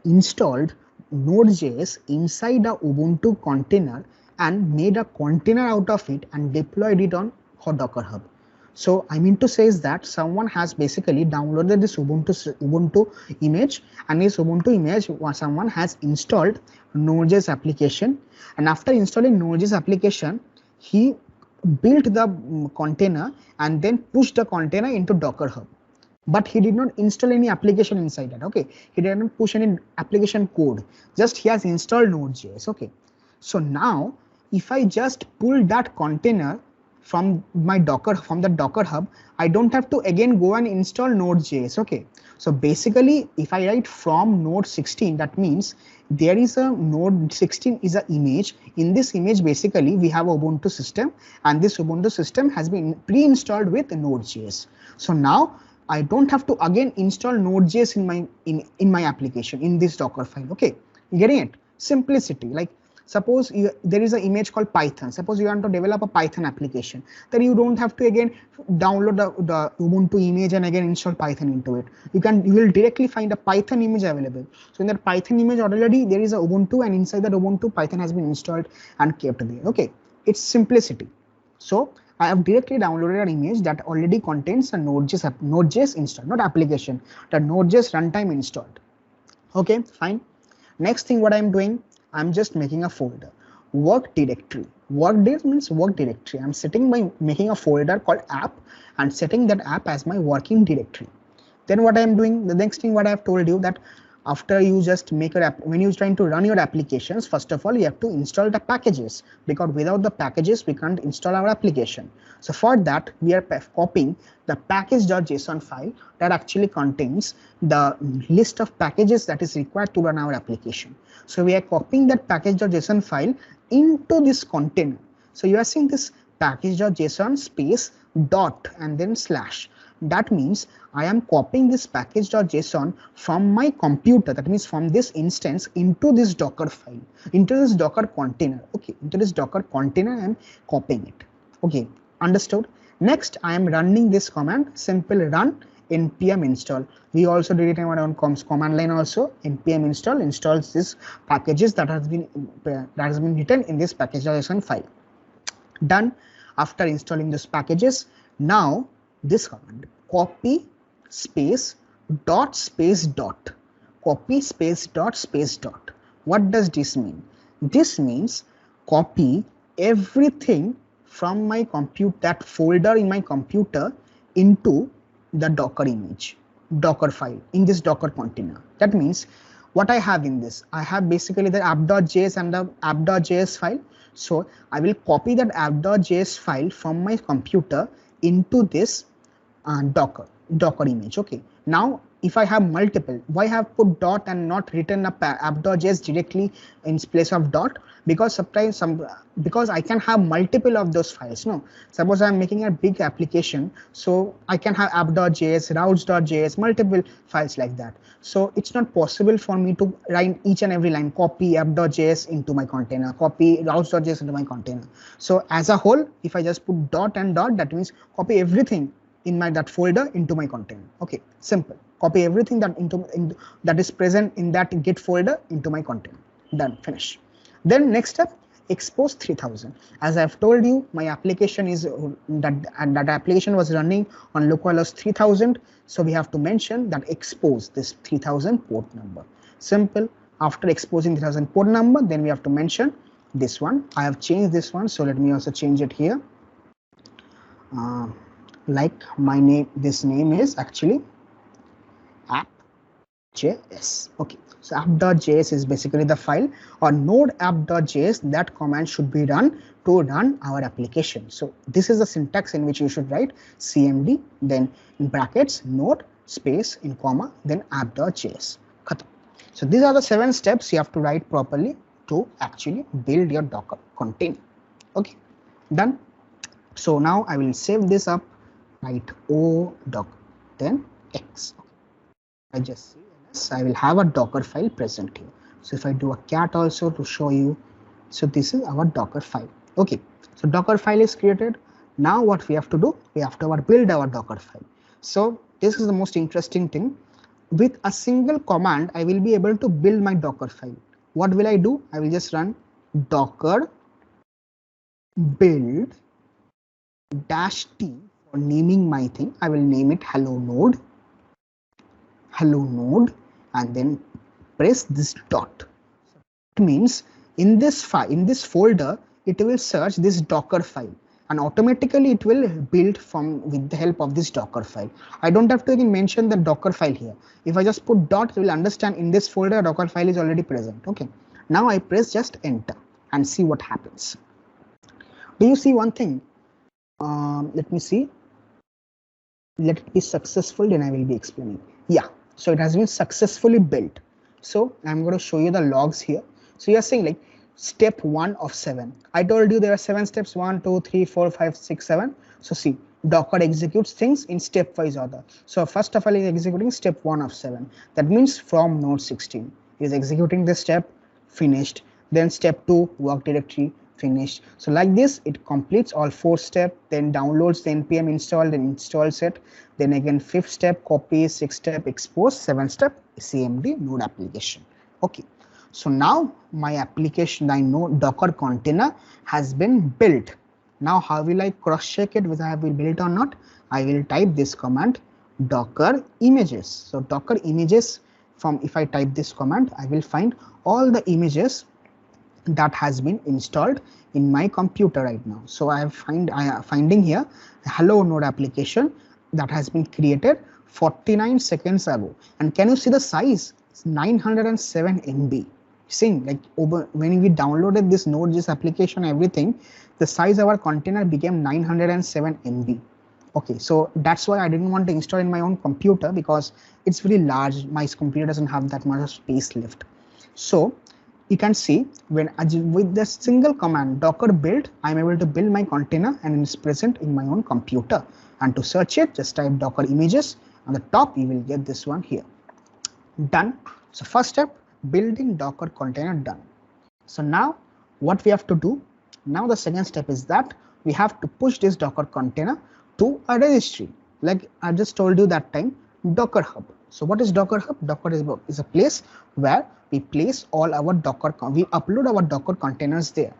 A: installed Node.js inside a Ubuntu container and made a container out of it and deployed it on Docker Hub. So I mean to say is that someone has basically downloaded this Ubuntu image, and this Ubuntu image someone has installed Node.js application, and after installing Node.js application, he built the container and then pushed the container into Docker Hub. But he did not install any application inside that. Okay, he didn't push any application code, just he has installed Node.js. Okay, so now if I just pull that container from my Docker, from the Docker Hub, I don't have to again go and install Node.js. Okay, so basically if I write from node 16, that means there is a node 16 is an image. In this image basically we have Ubuntu system, and this Ubuntu system has been pre-installed with Node.js. So now I don't have to again install Node.js in my application in this Docker file. Okay, you getting it? Simplicity. Like suppose there is an image called Python. Suppose you want to develop a Python application, then you don't have to again download the Ubuntu image and again install Python into it. You will directly find a Python image available. So in that Python image already there is a Ubuntu, and inside that Ubuntu Python has been installed and kept there. Okay, it's simplicity. So I have directly downloaded an image that already contains a Node.js installed, not application, the Node.js runtime installed. Okay, fine. Next thing what I'm doing, I'm just making a folder, work directory. Work means work directory. I'm setting by making a folder called app and setting that app as my working directory. Then what I'm doing, the next thing what I've told you, that after you just make when you're trying to run your applications, first of all you have to install the packages, because without the packages we can't install our application. So for that we are copying the package.json file that actually contains the list of packages that is required to run our application. So we are copying that package.json file into this container. So you are seeing this package.json space dot and then slash. That means I am copying this package.json from my computer, that means from this instance, into this Docker file, into this Docker container. Okay, into this Docker container I am copying it. Okay, understood. Next I am running this command, simple run npm install. We also did it in our own command line also. Npm install installs this packages that has been written in this package.json file. Done. After installing these packages, now this command, copy space dot space dot, copy space dot space dot. What does this mean? This means copy everything from my compute, that folder in my computer, into the Docker image, Docker file, in this Docker container. That means what I have in this, I have basically the app.js and the app.js file. So I will copy that app.js file from my computer into this Docker image. Okay, now if I have multiple, why have put dot and not written up app.js directly in place of dot? Because sometimes because I can have multiple of those files. No, suppose I'm making a big application, so I can have app.js, routes.js, multiple files like that. So it's not possible for me to write each and every line, copy app.js into my container, copy routes.js into my container. So as a whole, if I just put dot and dot, that means copy everything in that folder into my container. Okay, simple. Copy everything that is present in that git folder into my container. Done, finish. Then next step, expose 3000. As I've told you, my application is that application was running on localhost 3000. So we have to mention that expose this 3000 port number. Simple. After exposing 3000 port number, then we have to mention this one. I have changed this one, so let me also change it here. Like my name, this name is actually app JS. Okay, so app.js is basically the file, or node app.js. That command should be run to run our application. So this is the syntax in which you should write cmd, then in brackets node space in comma, then app.js. So these are the 7 steps you have to write properly to actually build your Docker container. Okay, done. So now I will save this up, write o doc, then x. I just see ls, I will have a Docker file present here. So if I do a cat also to show you, so this is our Docker file. Okay, so Docker file is created. Now what we have to do, we have to build our Docker file. So this is the most interesting thing. With a single command, I will be able to build my Docker file. What will I do? I will just run docker build -t for naming my thing. I will name it hello node, and then press this dot. It means in this file, in this folder, it will search this Docker file, and automatically it will build from with the help of this Docker file. I don't have to even mention the Docker file here. If I just put dot, it will understand in this folder Docker file is already present. Okay, now I press just enter and see what happens. Do you see one thing? Let me see. Let it be successful, then I will be explaining. Yeah, so it has been successfully built. So I'm going to show you the logs here. So you are saying like step 1 of 7. I told you there are 7 steps, 1, 2, 3, 4, 5, 6, 7. So see, Docker executes things in stepwise order. So first of all, is executing step 1 of 7. That means from node 16 is executing this step, finished. Then step 2, work directory, finished. So like this, it completes all 4 steps, then downloads the npm install, then installs it, then again 5th step, copy, 6th step, expose, 7th step, cmd node application. Okay, so now my application, I know Docker container has been built. Now how will I cross check it whether I will build it or not? I will type this command docker images. So docker images, from if I type this command, I will find all the images that has been installed in my computer right now. So I am finding here hello node application that has been created 49 seconds ago, and can you see the size? It's 907 MB. Seeing like over when we downloaded this Node.js application, everything, the size of our container became 907 MB. Okay, so that's why I didn't want to install in my own computer, because it's very large. My computer doesn't have that much space left. So you can see when with the single command docker build, I'm able to build my container and it's present in my own computer. And to search it, just type docker images. On the top, you will get this one here. Done. So first step, building Docker container done. So now what we have to do, now the second step is that we have to push this Docker container to a registry. Like I just told you that time, Docker Hub. So what is Docker Hub? Docker is a place where we place all our Docker, we upload our Docker containers there.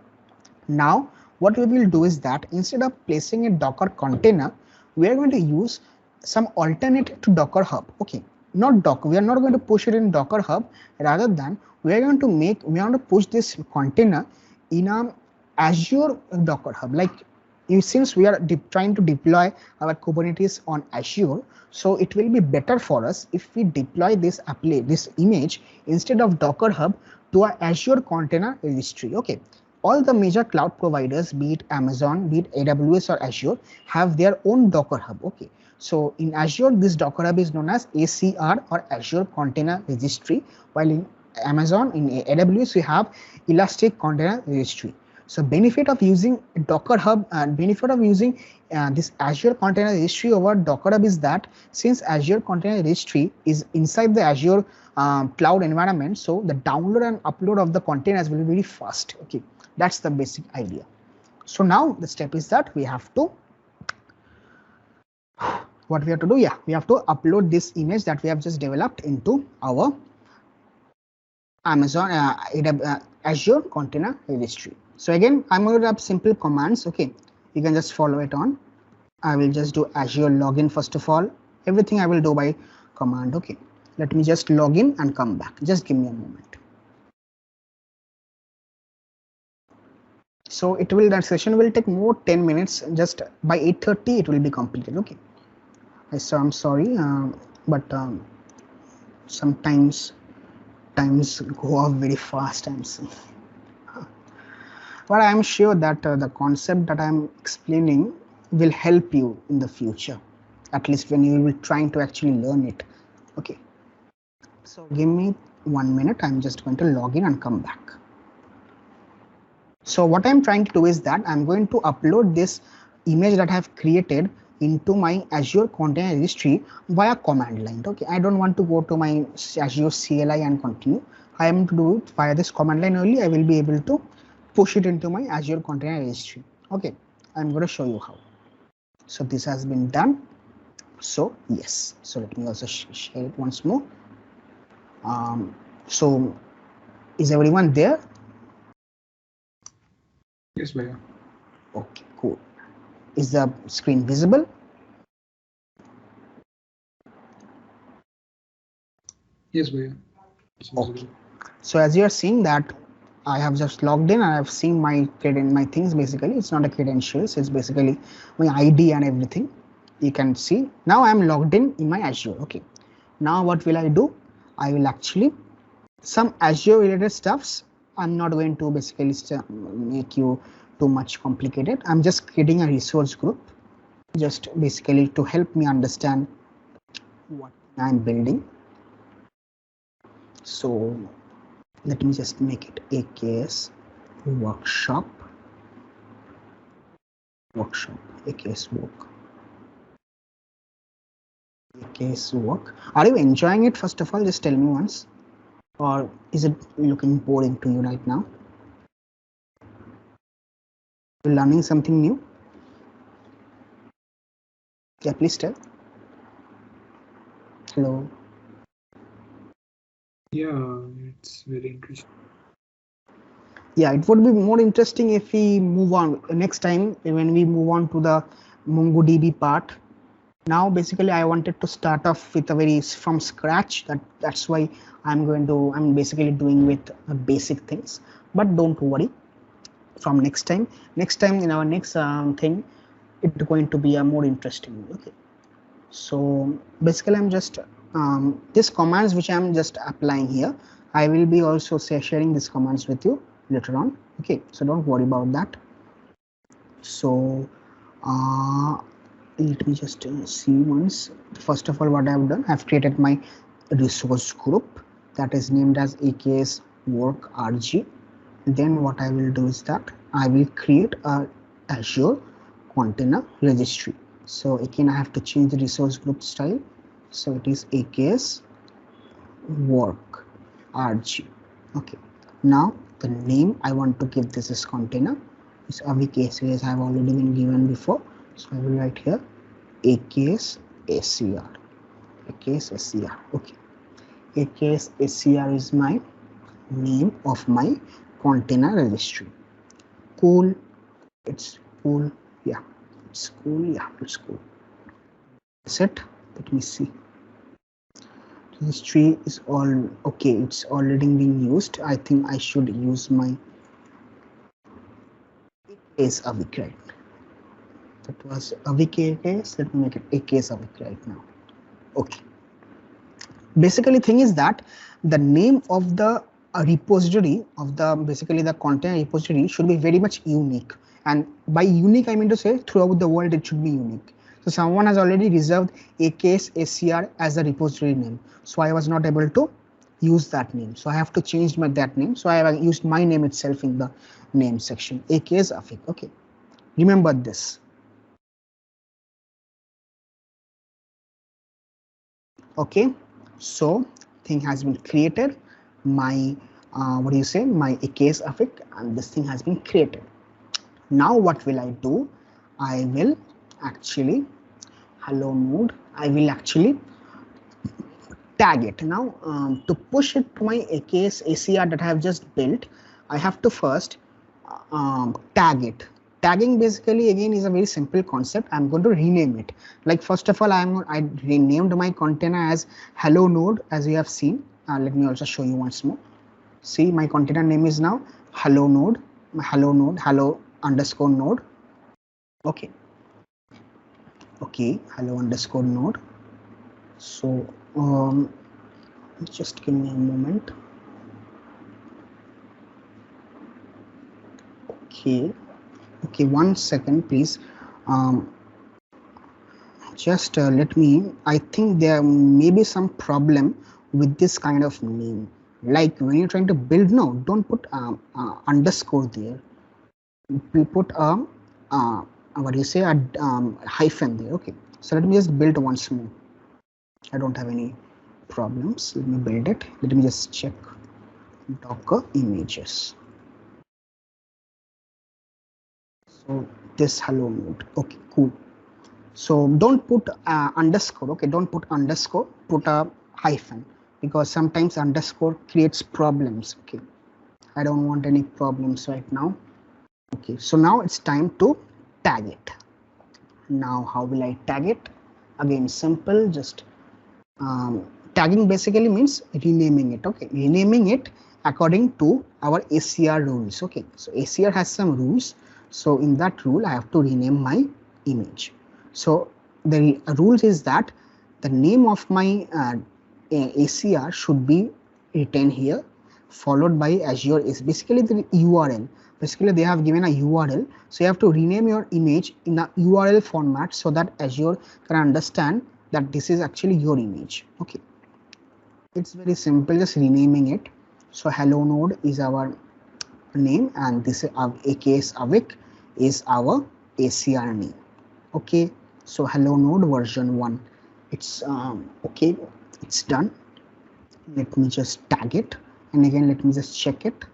A: Now what we will do is that instead of placing a Docker container, we are going to use some alternative to Docker Hub. Okay, not Docker, we are not going to push it in Docker Hub, rather than we are going to push this container in a Azure Docker Hub. Like since we are trying to deploy our Kubernetes on Azure, so it will be better for us if we deploy this image instead of Docker Hub to our Azure container registry. Okay, all the major cloud providers, be it Amazon, be it AWS or Azure, have their own Docker Hub. Okay, so in Azure, this Docker Hub is known as ACR or Azure Container Registry, while in Amazon, in AWS, we have Elastic Container Registry. So benefit of using Docker Hub and benefit of using this Azure Container Registry over Docker Hub is that since Azure Container Registry is inside the Azure cloud environment, so the download and upload of the containers will be very fast. Okay, that's the basic idea. So now the step is that we have to, what we have to do? Yeah, we have to upload this image that we have just developed into our Amazon Azure Container Registry. So again, I'm going to have simple commands. Okay, you can just follow it on. I will just do Azure login first of all. Everything I will do by command. Okay, let me just log in and come back. Just give me a moment. So it will, that session will take more 10 minutes. Just by 8:30 it will be completed. Okay. So I'm sorry, but sometimes times go off very fast, I'm saying. But I'm sure that the concept that I'm explaining will help you in the future, at least when you will trying to actually learn it. Okay, so give me 1 minute. I'm just going to log in and come back. So what I'm trying to do is that I'm going to upload this image that I have created into my Azure Container Registry via command line. Okay, I don't want to go to my Azure CLI and continue. I am to do it via this command line only. I will be able to push it into my Azure Container Registry. Okay, I'm going to show you how. So this has been done. So yes, so let me also share it once more. So is everyone there?
B: Yes, Bhaiya.
A: Okay, cool. Is the screen visible?
B: Yes, Bhaiya.
A: Okay. So as you are seeing that I have just logged in and I've seen my things. Basically, it's not a credentials, it's basically my ID and everything. You can see now I'm logged in my Azure. Okay, now what will I do? I will actually some Azure related stuffs. I'm not going to basically make you too much complicated. I'm just creating a resource group just basically to help me understand what I'm building. So let me just make it AKS workshop AKS work. Are you enjoying it? First of all, just tell me once, or is it looking boring to you right now? You're learning something new? Yeah, please tell. Hello.
B: Yeah, it's very interesting.
A: Yeah, it would be more interesting if we move on next time when we move on to the MongoDB part. Now basically I wanted to start off with a from scratch. That's why I'm basically doing with basic things. But don't worry, from next time in our next thing, it's going to be a more interesting. Okay, so basically I'm just these commands which I'm just applying here, I will be also sharing these commands with you later on. Okay, so don't worry about that. So let me just see once. First of all, what I've done, I've created my resource group that is named as AKS work RG. Then what I will do is that I will create a Azure container registry. So again, I have to change the resource group style. So it is AKS work RG. Okay, now the name I want to give this is container is AVK as I have already been given before. So I will write here AKS SCR. AKS SCR. Okay, AKS SCR is my name of my container registry. Cool. It's cool. Yeah, it's cool. Yeah, it's cool. That's it. Let me see. This tree is all okay. It's already been used. I think I should use my AKS Avik right. That was Avik AKS. Let me make it AKS Avik right now. Okay. Basically, thing is that the name of the repository of the basically the container repository should be very much unique. And by unique, I mean to say throughout the world it should be unique. So someone has already reserved AKS SCR as a repository name. So I was not able to use that name. So I have to change that name. So I have used my name itself in the name section. AKS Afik. Okay. Remember this. Okay. So thing has been created. My what do you say? My AKS Afik, and this thing has been created. Now what will I do? I will actually hello node. I will actually tag it. Now to push it to my AKS ACR that I have just built, I have to first tag it. Tagging basically again is a very simple concept. I'm going to rename it. Like first of all, I renamed my container as hello node, as you have seen. Let me also show you once more. See, my container name is now hello node, hello underscore node. Okay, hello underscore node. So Just give me a moment. Okay, 1 second, please. Just let me. I think there may be some problem with this kind of name. Like when you're trying to build, no, don't put underscore there. We put a what do you say, a hyphen there. Okay, so let me just build once more. I don't have any problems. Let me build it. Let me just check Docker images. So this hello node. Okay, cool. So don't put underscore. Okay, don't put underscore. Put a hyphen, because sometimes underscore creates problems. Okay, I don't want any problems right now. Okay, so now it's time to tag it. Now how will I tag it? Again, simple. Just tagging basically means renaming it. Okay, renaming it according to our ACR rules. Okay, so ACR has some rules. So in that rule, I have to rename my image. So the rules is that the name of my ACR should be written here, followed by Azure is basically the URL. Basically, they have given a URL, so you have to rename your image in a URL format so that Azure can understand that this is actually your image. Okay, it's very simple, just renaming it. So hello node is our name, and this is AKS Avik is our ACR name. Okay, so hello node version 1. It's okay, it's done. Let me just tag it, and again let me just check it.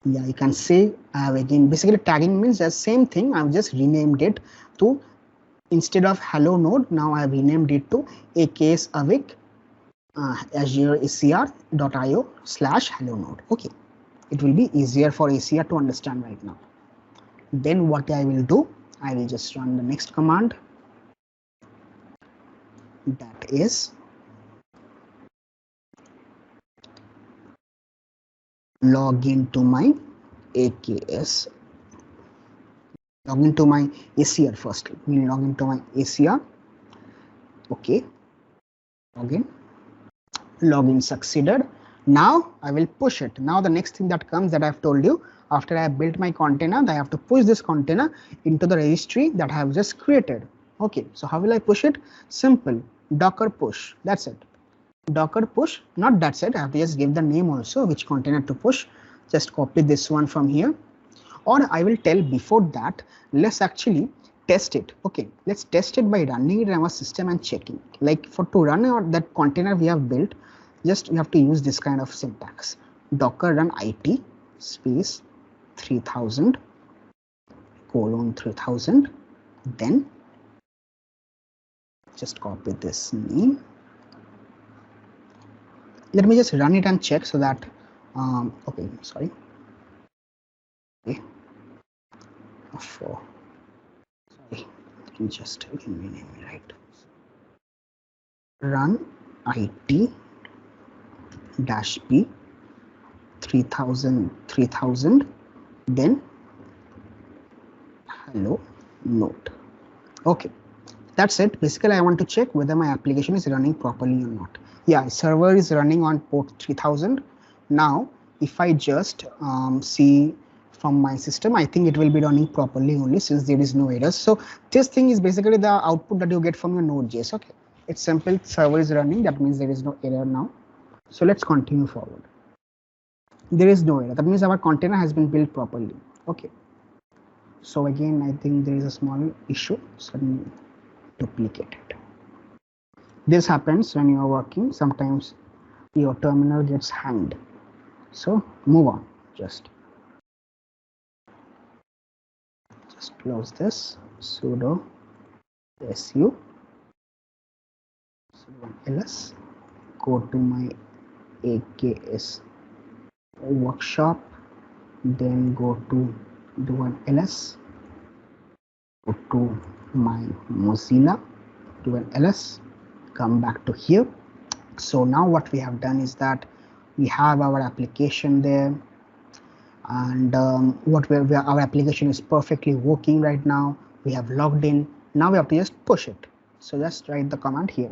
A: Yeah, you can say I have again, basically tagging means the same thing. I've just renamed it to, instead of hello node, now I have renamed it to AKS Avik Azure ACR.io/hello node. Okay, it will be easier for ACR to understand right now. Then what I will do, I will just run the next command, that is log into my AKS, log into my ACR first. We log into my ACR. Okay, login succeeded. Now I will push it. Now the next thing that comes, that I have told you, after I have built my container, I have to push this container into the registry that I have just created. Okay, so how will I push it? Simple, Docker push. That's it. Docker push, not that's it. I have to just give the name also, which container to push. Just copy this one from here. Or I will tell before that, let's actually test it. Okay, let's test it by running it in our system and checking. Like for to run that container we have built, just we have to use this kind of syntax. Docker run it space 3000 colon 3000. Then just copy this name. Let me just run it and check so that okay, sorry. Okay. Sorry, let me just rename it, right. Run it dash p 3000 then hello node. Okay, that's it. Basically I want to check whether my application is running properly or not. Yeah, server is running on port 3000. Now if I just see from my system, I think it will be running properly only, since there is no errors. So this thing is basically the output that you get from your Node.js. Okay, it's simple, server is running, that means there is no error now. So let's continue forward. There is no error, that means our container has been built properly. Okay, so again I think there is a small issue, so let me duplicate it. This happens when you are working, sometimes your terminal gets hanged. So move on, just close this, sudo su ls, go to my AKS workshop, then go to do an ls, go to my Mozilla, do an ls, come back to here. So now what we have done is that we have our application there, and our application is perfectly working right now. We have logged in. Now we have to just push it. So just write the command here.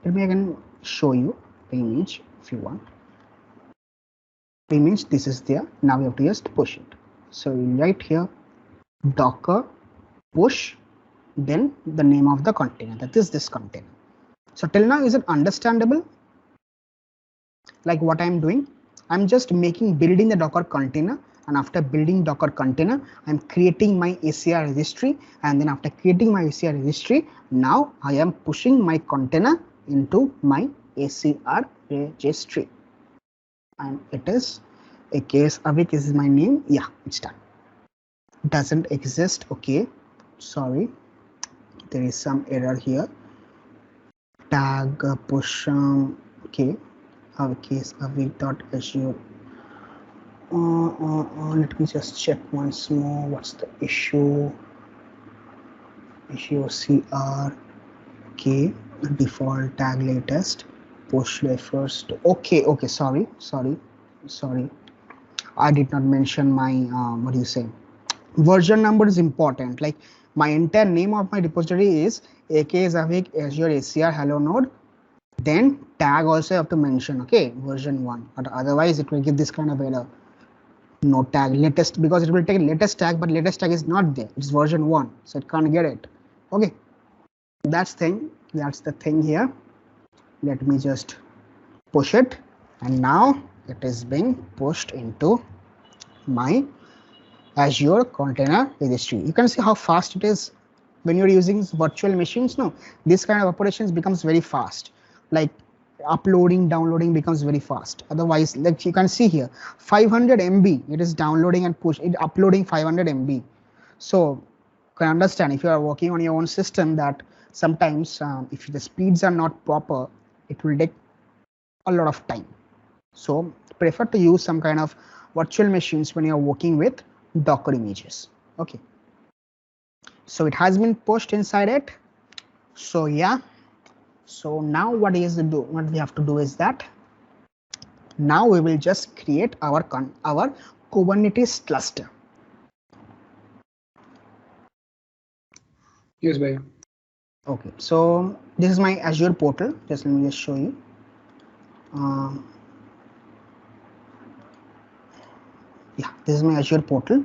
A: Let me again show you. image if you want. Image, this is there. Now we have to just push it. So you write here docker push, then the name of the container, that is this container. So till now, is it understandable? Like what I'm doing, I'm just building the Docker container, and after building Docker container, I'm creating my ACR registry, and then after creating my ACR registry, now I am pushing my container into my ACR registry, and it is AKS Avik is my name. Yeah, it's done. Doesn't exist. Okay, sorry, there is some error here. Tag push. Okay. AKS Avik.azure. Let me just check once more. What's the issue? Issue CR. Okay. Default tag latest. Push refers to. Okay. Sorry. I did not mention my what do you say? Version number is important. Like my entire name of my repository is AKS Avik Azure ACR Hello Node. Then tag also have to mention, okay, version 1, but otherwise it will give this kind of error. No tag latest, because it will take latest tag, but latest tag is not there. It's version 1, so it can't get it. Okay, that's the thing here. Let me just push it, and now it is being pushed into my Azure Container Registry. You can see how fast it is when you're using virtual machines. No, this kind of operations becomes very fast. Like uploading, downloading becomes very fast. Otherwise, like you can see here, 500 MB, it is downloading and uploading 500 MB. So you can understand if you are working on your own system that sometimes if the speeds are not proper, it will take a lot of time. So prefer to use some kind of virtual machines when you are working with Docker images. Okay. So it has been pushed inside it. So yeah. So now what we have to do is that now we will just create our Kubernetes cluster.
B: Yes, Bhaiya.
A: Okay, so this is my Azure portal. Let me just show you. Yeah, this is my Azure portal.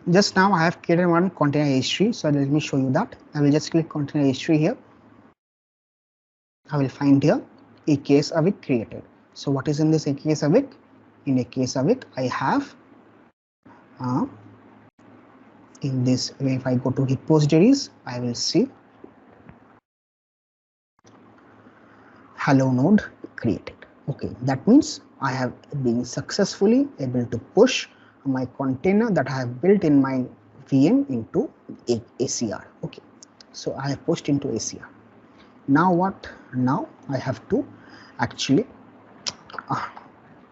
A: Just now I have created one container history. So let me show you that. I will just click container history here. I will find here AKS Avik created. So what is in this AKS Avik? In AKS Avik, I have in this, if I go to repositories, I will see Hello Node created. Okay, that means I have been successfully able to push my container that I have built in my VM into ACR. Okay, so I have pushed into ACR. Now what? Now I have to actually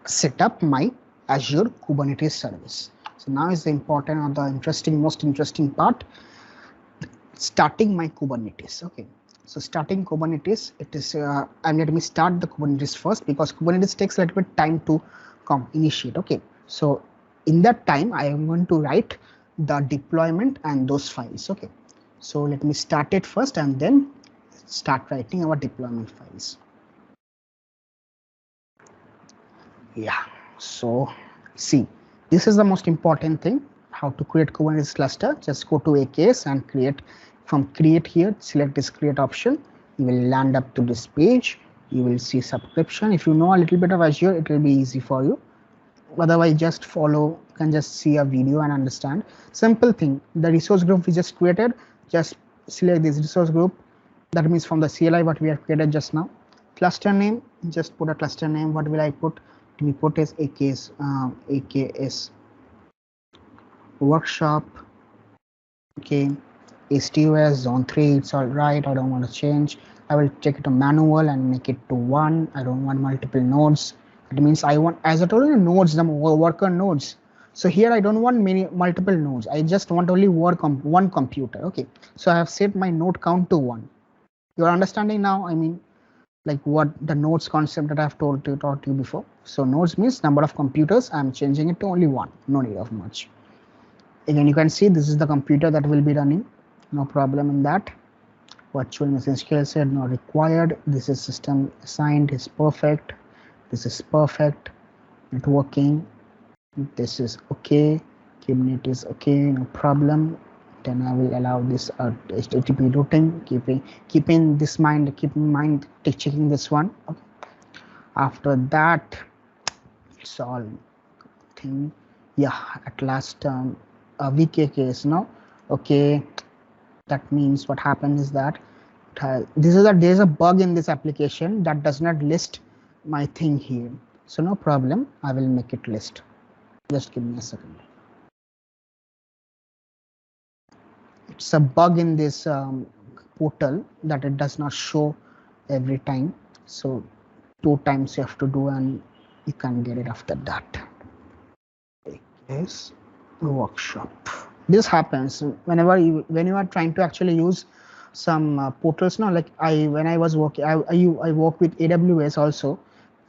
A: set up my Azure Kubernetes service. So now is the important or the most interesting part, starting my Kubernetes. Okay, so starting Kubernetes, it is and let me start the Kubernetes first, because Kubernetes takes a little bit time to initiate. Okay, so in that time I am going to write the deployment and those files. Okay, so let me start it first and then start writing our deployment files. Yeah, so see, this is the most important thing, how to create Kubernetes cluster. Just go to AKS and create. From create here, select this create option. You will land up to this page. You will see subscription. If you know a little bit of Azure, it will be easy for you. Otherwise, just follow, you can just see a video and understand. Simple thing, the resource group we just created, just select this resource group. That means from the CLI what we have created just now. Cluster name, just put a cluster name. What will I put? We put as AKS workshop. Okay, HTOS zone 3, it's all right. I don't want to change. I will take it to manual and make it to 1. I don't want multiple nodes. It means I want, as I told you, nodes, the worker nodes. So here I don't want multiple nodes. I just want only one computer. Okay, so I have set my node count to 1. You're understanding now? I mean, like what the nodes concept that I've taught you before. So nodes means number of computers. I'm changing it to only 1. No need of much. Again, you can see this is the computer that will be running. No problem in that. Virtual machine skill set not required. This is system assigned is perfect. This is perfect, networking, this is okay, Kubernetes is okay, no problem. Then I will allow this HTTP routing, keep in mind checking this one. Okay. After that, it's all thing. Yeah, at last a VKK is now okay. That means what happened is that there's a bug in this application that does not list my thing here. So no problem, I will make it list. Just give me a second. It's a bug in this portal that it does not show every time. So 2 times you have to do and you can get it after that. Yes, workshop. This happens whenever when you are trying to actually use some portals. Now, like when I was working, I work with AWS also.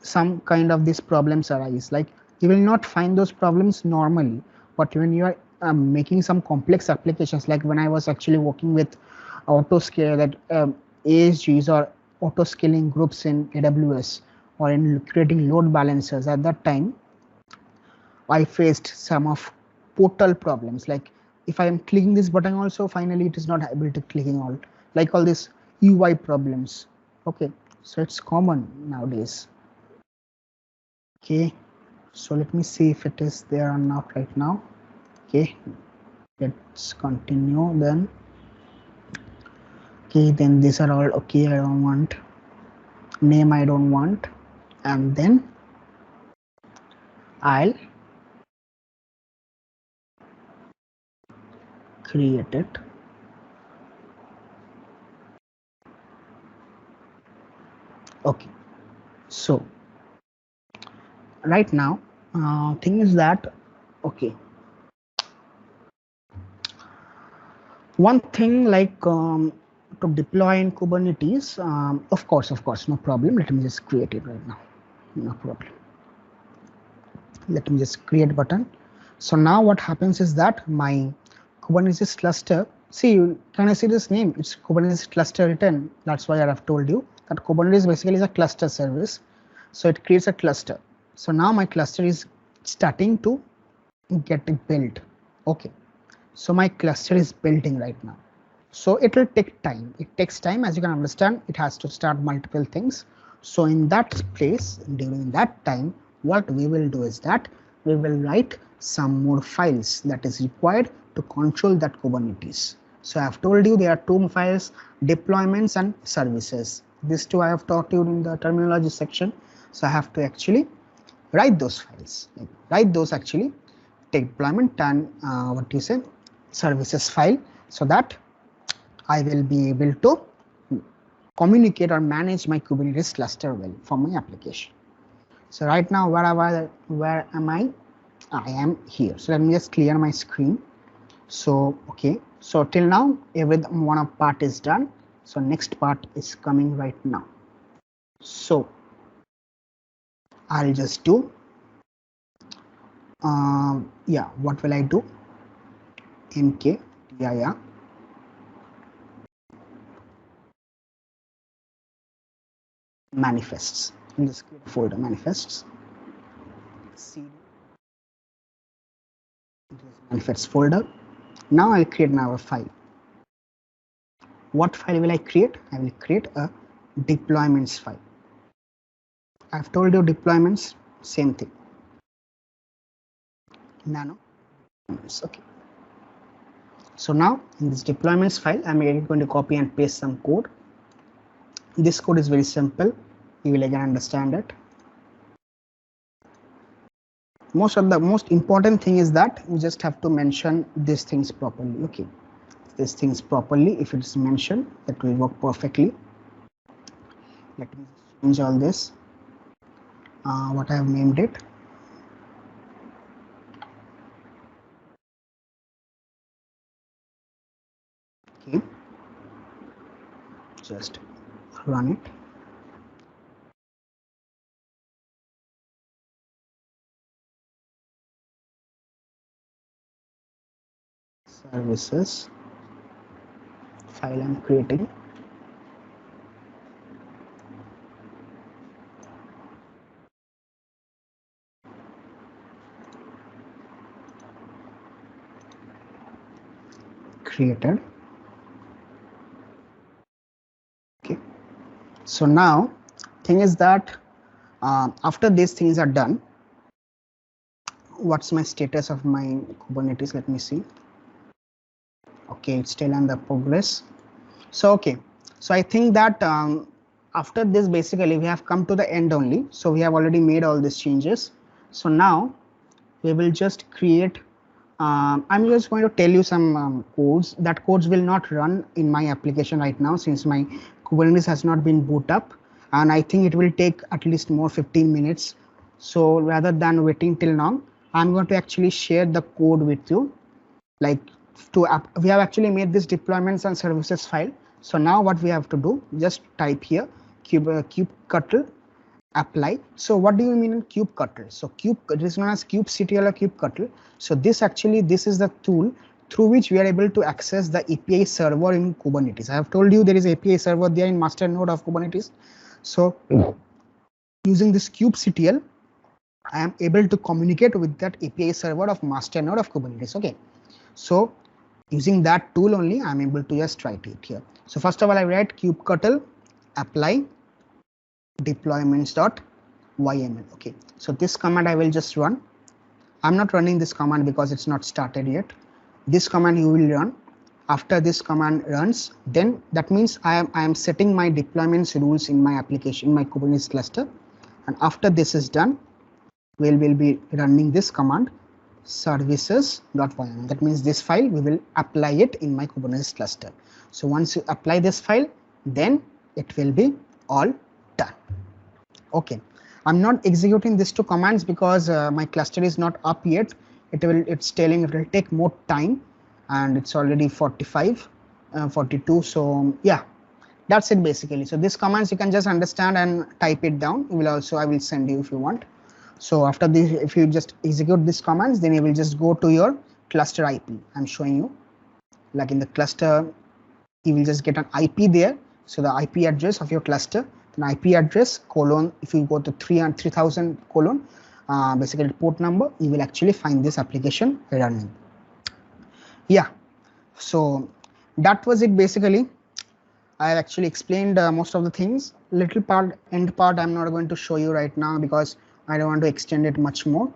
A: Some kind of these problems arise. Like you will not find those problems normally, but when you are making some complex applications, like when I was actually working with autoscale, that ASGs or auto scaling groups in AWS, or in creating load balancers, at that time I faced some of portal problems. Like if I am clicking this button also, finally it is not able to clicking all, like all these UI problems. Okay, so it's common nowadays. Okay, so let me see if it is there or not right now. Okay, let's continue then. Okay, then these are all okay. I don't want name, I don't want, and then I'll create it. Okay, so right now thing is that, okay, one thing like to deploy in Kubernetes, of course, no problem. Let me just create it right now. No problem. Let me just create button. So now what happens is that my Kubernetes cluster, see, can I see this name? It's Kubernetes cluster written. That's why I have told you that Kubernetes basically is a cluster service. So it creates a cluster. So now my cluster is starting to get built. Okay. So my cluster is building right now. So it will take time. It takes time, as you can understand. It has to start multiple things. So in that place, during that time, what we will do is that we will write some more files that is required to control that Kubernetes. So I have told you there are 2 files, deployments and services. These 2 I have taught you in the terminology section. So I have to actually write those files, write those actually deployment and what you say services file, so that I will be able to communicate or manage my Kubernetes cluster well for my application. So right now, where am I? I am here. So let me just clear my screen. So okay, so till now every one of part is done. So next part is coming right now. So I'll just do yeah, what will I do? mkdir manifests. In this folder manifests, cd manifests folder. Now I'll create another file. What file will I create? I will create a deployments file. I've told you deployments, same thing. Nano. Okay. So now in this deployments file, I'm going to copy and paste some code. This code is very simple. You will again understand it. Most important thing is that you just have to mention these things properly. Okay, these things properly. If it's mentioned, that will work perfectly. Let me change all this. What I have named it. Okay, just run it. Services file I'm creating. created. Okay, so now thing is that after these things are done, what's my status of my Kubernetes? Let me see. Okay, it's still under progress. So okay, so I think that after this basically we have come to the end only. So we have already made all these changes. So now we will just create, I'm just going to tell you some codes. That codes will not run in my application right now since my Kubernetes has not been boot up, and I think it will take at least more 15 minutes. So rather than waiting till now, I'm going to actually share the code with you. Like we have actually made this deployments and services file. So now what we have to do, just type here kubectl apply. So what do you mean in kubectl? So it is known as kubectl or kubectl. So this is the tool through which we are able to access the API server in Kubernetes. I have told you there is API server there in master node of Kubernetes. So using this kubectl, I am able to communicate with that API server of master node of Kubernetes. Okay, so using that tool only, I'm able to just write it here. So first of all, I write kubectl apply deployments.yml. Okay, so this command I will just run. I'm not running this command because it's not started yet. This command you will run. After this command runs, then that means I am setting my deployments rules in my application, in my Kubernetes cluster. And after this is done, we will be running this command services.yml. That means this file we will apply it in my Kubernetes cluster. So once you apply this file, then it will be all done. Okay, I'm not executing these two commands because my cluster is not up yet. It's telling it will take more time, and it's already 45, 42. So yeah, that's it basically. So these commands you can just understand and type it down. I will send you if you want. So after this, if you just execute these commands, then you will just go to your cluster IP. I'm showing you, like in the cluster, you will just get an IP there. So the IP address of your cluster, an IP address colon, if you go to 3000 colon, basically port number, you will actually find this application running. Yeah, so that was it basically. I actually explained most of the things. Little part, end part, I'm not going to show you right now because I don't want to extend it much more.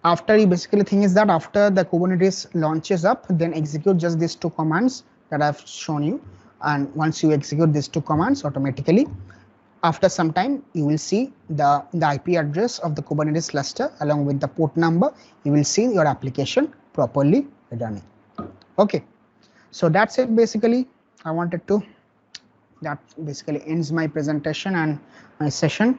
A: After you basically thing is that after the Kubernetes launches up, then execute just these two commands that I've shown you. And once you execute these two commands automatically, after some time, you will see the IP address of the Kubernetes cluster along with the port number. You will see your application properly running. Okay, so that's it basically. That basically ends my presentation and my session.